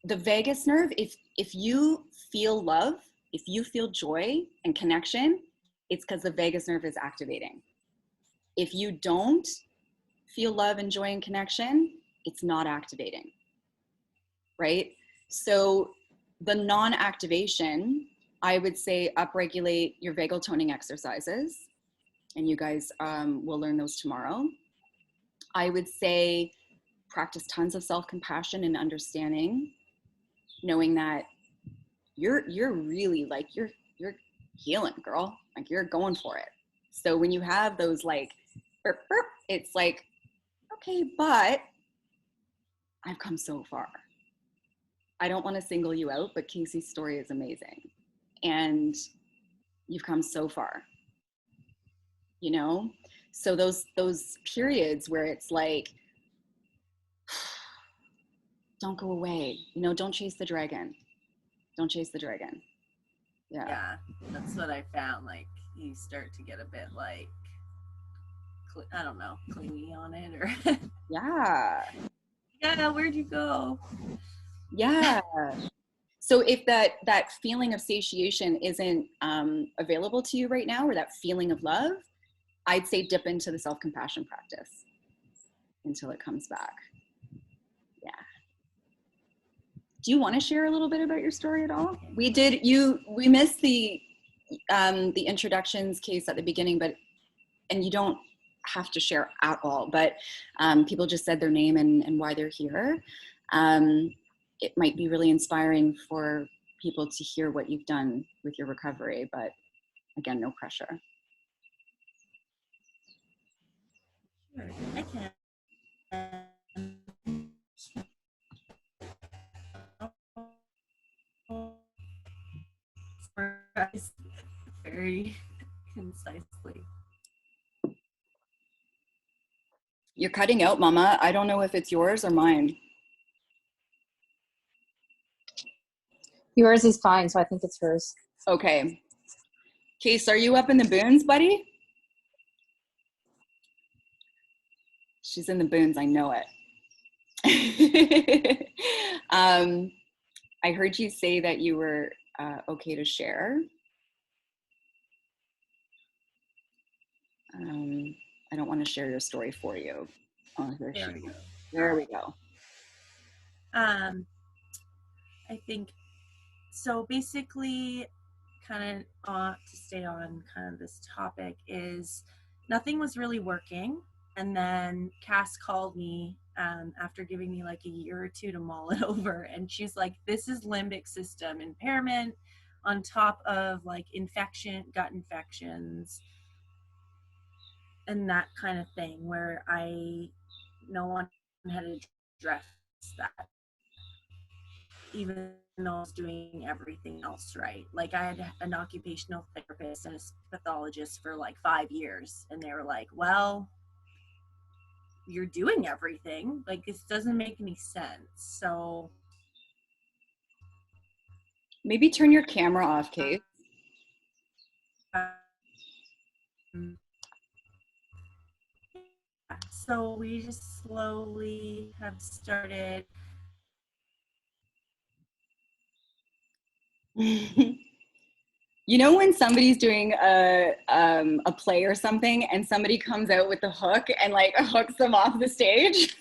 the vagus nerve, if you feel love, if you feel joy and connection, it's because the vagus nerve is activating. If you don't feel love and joy and connection, it's not activating, right? So the non-activation, I would say upregulate your vagal toning exercises, and you guys will learn those tomorrow. I would say practice tons of self-compassion and understanding, knowing that you're really like, you're healing, girl, like you're going for it. So when you have those like, burp, burp, it's like, okay, but I've come so far. I don't want to single you out, but Casey's story is amazing. And you've come so far, you know? So those periods where it's like, don't go away, you know, don't chase the dragon. Don't chase the dragon. Yeah, that's what I found. Like you start to get a bit like, I don't know, clingy on it, or yeah, where'd you go? Yeah. So if that feeling of satiation isn't available to you right now, or that feeling of love, I'd say dip into the self-compassion practice until it comes back. Yeah. Do you want to share a little bit about your story at all? We missed the introductions case at the beginning, and you don't have to share at all, but people just said their name and why they're here. It might be really inspiring for people to hear what you've done with your recovery, but again, no pressure. Sure, I can. Very concisely. You're cutting out, Mama. I don't know if it's yours or mine. Yours is fine, so I think it's hers. Okay. Case, are you up in the boons, buddy? She's in the boons, I know it. I heard you say that you were okay to share. I don't want to share your story for you. Oh, there we go. There we go. I think, so basically, kind of to stay on kind of this topic, is nothing was really working. And then Cass called me after giving me like a year or two to mull it over. And she's like, this is limbic system impairment on top of like gut infections and that kind of thing, where no one had addressed that, even though I was doing everything else right. Like I had an occupational therapist and a pathologist for like 5 years, and they were like, well, you're doing everything, like this doesn't make any sense. So maybe turn your camera off, Kate. So we just slowly have started. You know when somebody's doing a play or something and somebody comes out with the hook and like hooks them off the stage?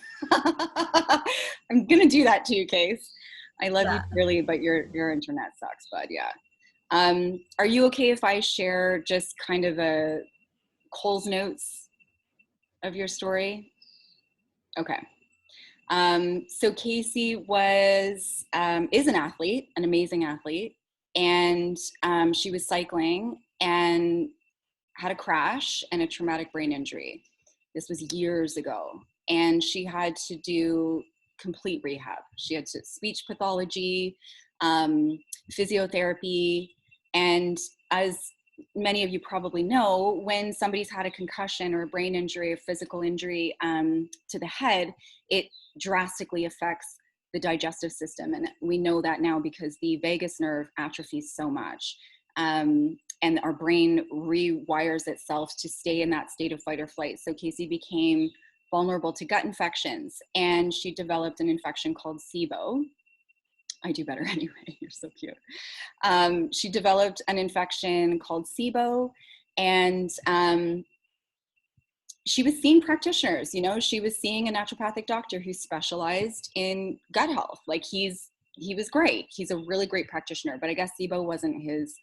I'm gonna do that to you, Case. I love you dearly, but your internet sucks, bud. Yeah. Are you okay if I share just kind of a Cole's notes of your story? Okay. So Casey is an athlete, an amazing athlete, and she was cycling and had a crash and a traumatic brain injury. This was years ago, and she had to do complete rehab. She had to speech pathology, physiotherapy, and as many of you probably know, when somebody's had a concussion or a brain injury or physical injury to the head, it drastically affects the digestive system. And we know that now because the vagus nerve atrophies so much. And our brain rewires itself to stay in that state of fight or flight. So Casey became vulnerable to gut infections, and she developed an infection called SIBO. I do better anyway, you're so cute. She developed an infection called SIBO, and she was seeing practitioners, you know, she was seeing a naturopathic doctor who specialized in gut health. Like he was great. He's a really great practitioner, but I guess SIBO wasn't his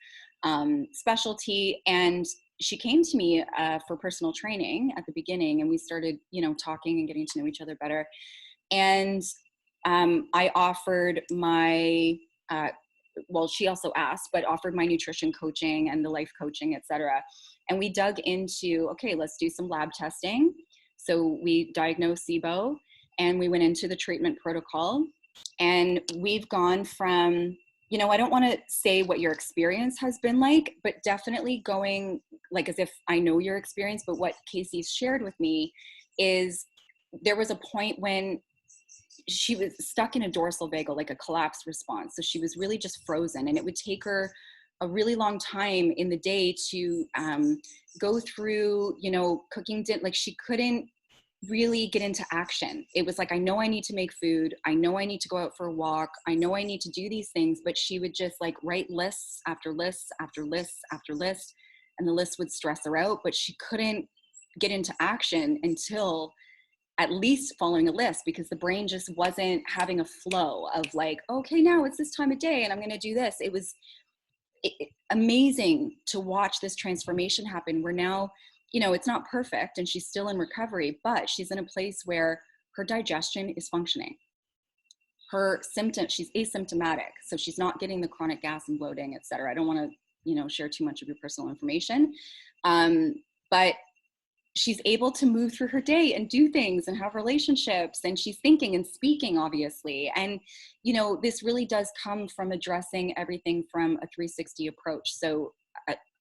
specialty. And she came to me for personal training at the beginning, and we started, you know, talking and getting to know each other better. And I offered my, well, she also asked, but offered my nutrition coaching and the life coaching, et cetera. And we dug into, okay, let's do some lab testing. So we diagnosed SIBO, and we went into the treatment protocol. And we've gone from, you know, I don't want to say what your experience has been like, but definitely going like as if I know your experience. But what Casey's shared with me is there was a point when she was stuck in a dorsal vagal, like a collapse response. So she was really just frozen, and it would take her a really long time in the day to go through, you know, cooking, like she couldn't really get into action. It was like, I know I need to make food. I know I need to go out for a walk. I know I need to do these things, but she would just like write lists after lists after lists after lists, and the list would stress her out, but she couldn't get into action until at least following a list, because the brain just wasn't having a flow of like, okay, now it's this time of day and I'm going to do this. It was amazing to watch this transformation happen. Where now, you know, it's not perfect and she's still in recovery, but she's in a place where her digestion is functioning. Her symptoms, she's asymptomatic, so she's not getting the chronic gas and bloating, et cetera. I don't want to, you know, share too much of your personal information, but she's able to move through her day and do things and have relationships, and she's thinking and speaking, obviously. And, you know, this really does come from addressing everything from a 360 approach. So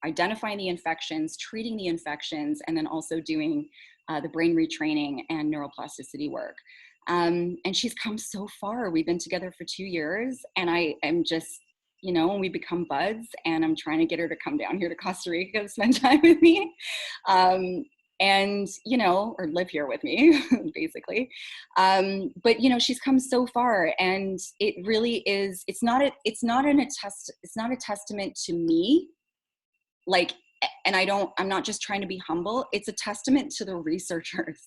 identifying the infections, treating the infections, and then also doing the brain retraining and neuroplasticity work. And she's come so far. We've been together for 2 years, and I am just, you know, and we become buds, and I'm trying to get her to come down here to Costa Rica to spend time with me. And, you know, or live here with me, basically. But, you know, she's come so far, and it really is, it's not a testament to me, like, and I'm not just trying to be humble. It's a testament to the researchers.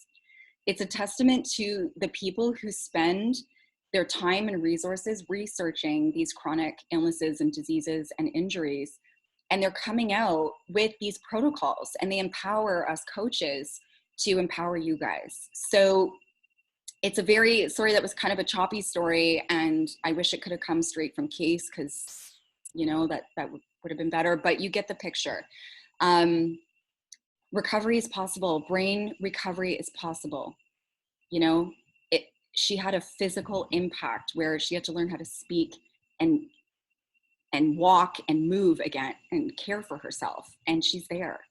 It's a testament to the people who spend their time and resources researching these chronic illnesses and diseases and injuries. And they're coming out with these protocols, and they empower us coaches to empower you guys. So it's a very, sorry, that was kind of a choppy story, and I wish it could have come straight from Case, because, you know, that would have been better, but you get the picture. Recovery is possible. Brain recovery is possible. You know, she had a physical impact where she had to learn how to speak and walk and move again and care for herself. And she's there.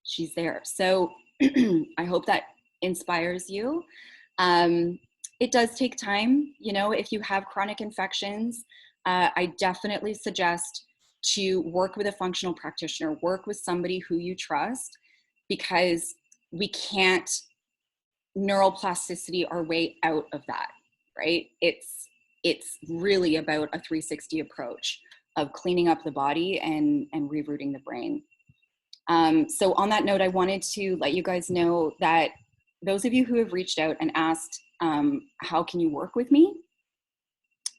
She's there. So I hope that inspires you. It does take time. You know, if you have chronic infections, I definitely suggest to work with a functional practitioner, work with somebody who you trust, because we can't neuroplasticity our way out of that, right? It's really about a 360 approach of cleaning up the body and rerouting the brain. So on that note, I wanted to let you guys know that those of you who have reached out and asked, how can you work with me?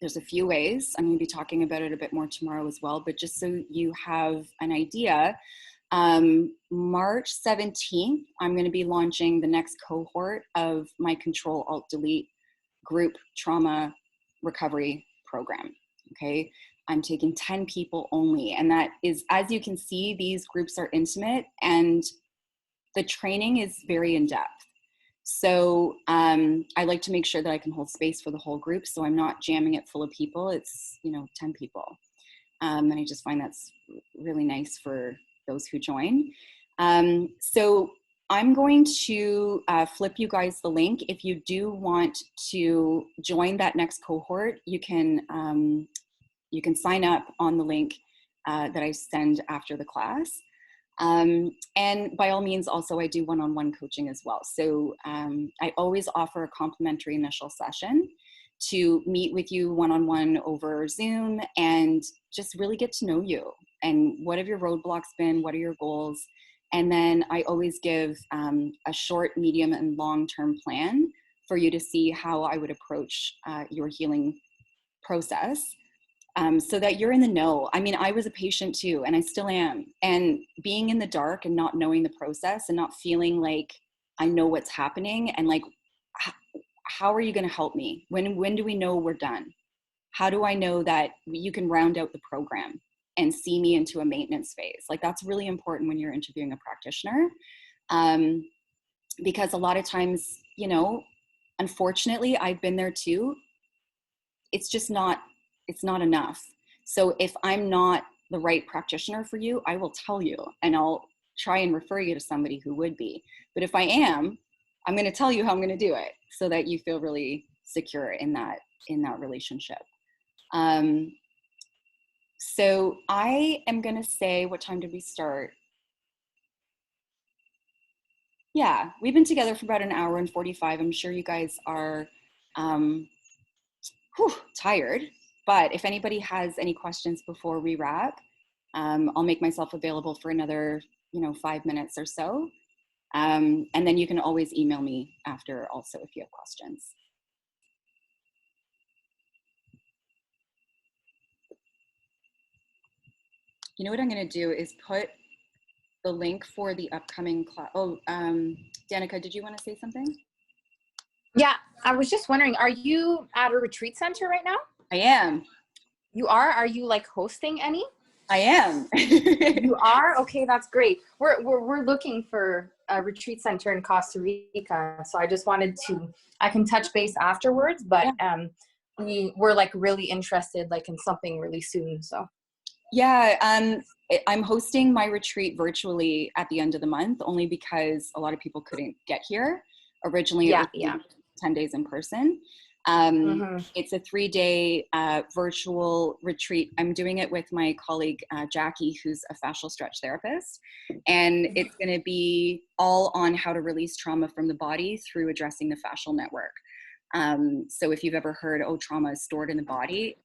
There's a few ways. I'm going to be talking about it a bit more tomorrow as well, but just so you have an idea, March 17th, I'm going to be launching the next cohort of my Control Alt Delete group trauma recovery program. Okay. I'm taking 10 people only. And that is, as you can see, these groups are intimate and the training is very in-depth. So I like to make sure that I can hold space for the whole group. So I'm not jamming it full of people. It's, 10 people. And I just find that's really nice for those who join. So I'm going to flip you guys the link. If you do want to join that next cohort, you can sign up on the link that I send after the class. And by all means, also I do one-on-one coaching as well. So I always offer a complimentary initial session to meet with you one-on-one over Zoom and just really get to know you and what have your roadblocks been, what are your goals? And then I always give a short, medium, and long-term plan for you to see how I would approach your healing process. So that you're in the know. I mean, I was a patient too, and I still am. And being in the dark and not knowing the process and not feeling like I know what's happening and like, how are you going to help me? When do we know we're done? How do I know that you can round out the program and see me into a maintenance phase? Like that's really important when you're interviewing a practitioner. Because a lot of times, unfortunately, I've been there too. It's just not, it's not enough. So if I'm not the right practitioner for you, I will tell you and I'll try and refer you to somebody who would be. But if I am, I'm going to tell you how I'm going to do it so that you feel really secure in that relationship. So I am going to say, what time did we start? Yeah, we've been together for about an hour and 45. I'm sure you guys are tired. But if anybody has any questions before we wrap, I'll make myself available for another, 5 minutes or so. And then you can always email me after also if you have questions. You know what I'm going to do is put the link for the upcoming class. Oh, Danica, did you want to say something? Yeah, I was just wondering, are you at a retreat center right now? I am. You are? Are you like hosting any? I am. You are? Okay, that's great. We're looking for a retreat center in Costa Rica. So I just wanted to, I can touch base afterwards, but we're like really interested like in something really soon. So yeah, I'm hosting my retreat virtually at the end of the month, only because a lot of people couldn't get here. Originally, it was 10 days in person. It's a 3-day virtual retreat. I'm doing it with my colleague, Jackie, who's a fascial stretch therapist. And it's going to be all on how to release trauma from the body through addressing the fascial network. So if you've ever heard, oh, trauma is stored in the body.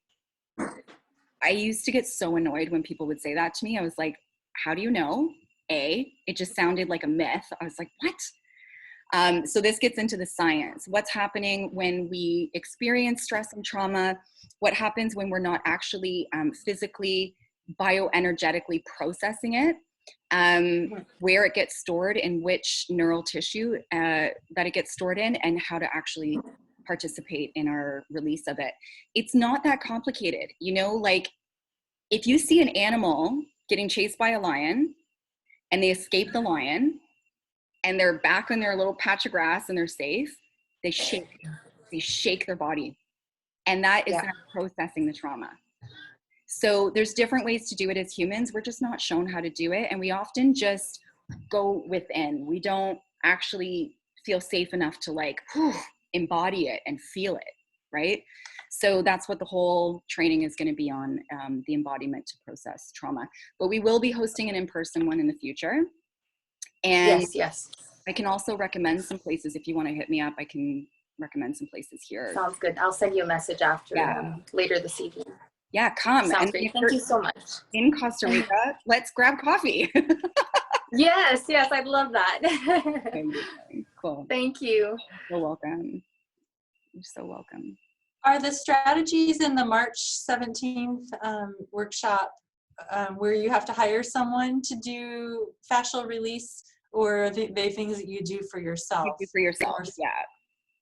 I used to get so annoyed when people would say that to me. I was like, how do you know? It just sounded like a myth. I was like, what? So this gets into the science. What's happening when we experience stress and trauma? What happens when we're not actually physically, bioenergetically processing it? Where it gets stored, in which neural tissue that it gets stored in, and how to actually participate in our release of it. It's not that complicated. Like if you see an animal getting chased by a lion and they escape the lion, and they're back on their little patch of grass and they're safe, they shake their body. And that is not processing the trauma. So there's different ways to do it as humans. We're just not shown how to do it. And we often just go within. We don't actually feel safe enough to like embody it and feel it, right? So that's what the whole training is going to be on, the embodiment to process trauma. But we will be hosting an in-person one in the future. And yes. I can also recommend some places. If you want to hit me up, I can recommend some places here. Sounds good. I'll send you a message after later this evening. Yeah, come. Sounds And great. if Thank you're you so much. in Costa Rica, let's grab coffee. Yes, yes, I'd love that. Cool. Thank you. You're welcome. You're so welcome. Are the strategies in the March 17th workshop where you have to hire someone to do fascial release, or are they things that you do for yourself? You do for yourself, yeah.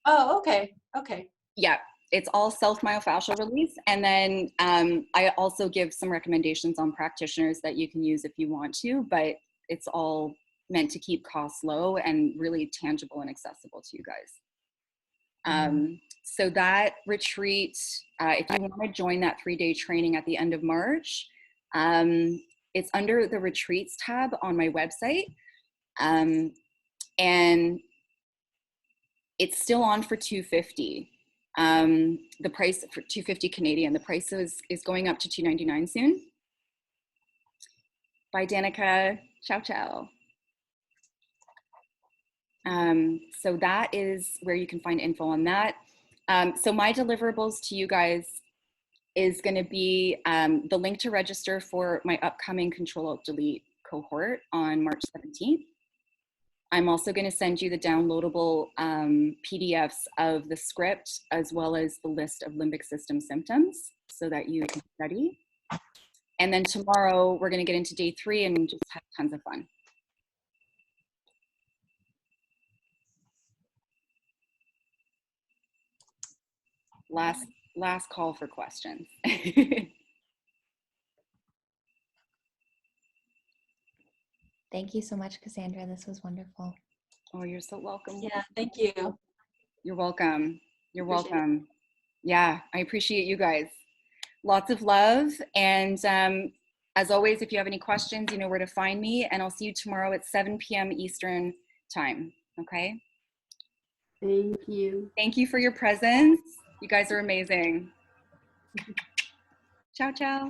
Oh, okay, okay. Yeah, it's all self-myofascial release. And then I also give some recommendations on practitioners that you can use if you want to, but it's all meant to keep costs low and really tangible and accessible to you guys. So that retreat, if you want to join that 3-day training at the end of March, it's under the retreats tab on my website. And it's still on for $250. The price for $250 Canadian, the price is going up to $299 soon. Bye, Danica. Ciao, ciao. So that is where you can find info on that. So my deliverables to you guys is going to be the link to register for my upcoming Control-Alt-Delete cohort on March 17th. I'm also going to send you the downloadable PDFs of the script as well as the list of limbic system symptoms so that you can study. And then tomorrow we're going to get into day 3 and just have tons of fun. Last call for questions. Thank you so much, Cassandra. This was wonderful. Oh, you're so welcome. Yeah, thank you. You're welcome. You're Appreciate welcome. Yeah, I appreciate you guys. Lots of love. And as always, if you have any questions, you know where to find me. And I'll see you tomorrow at 7 p.m. Eastern time. Okay? Thank you. Thank you for your presence. You guys are amazing. Ciao, ciao.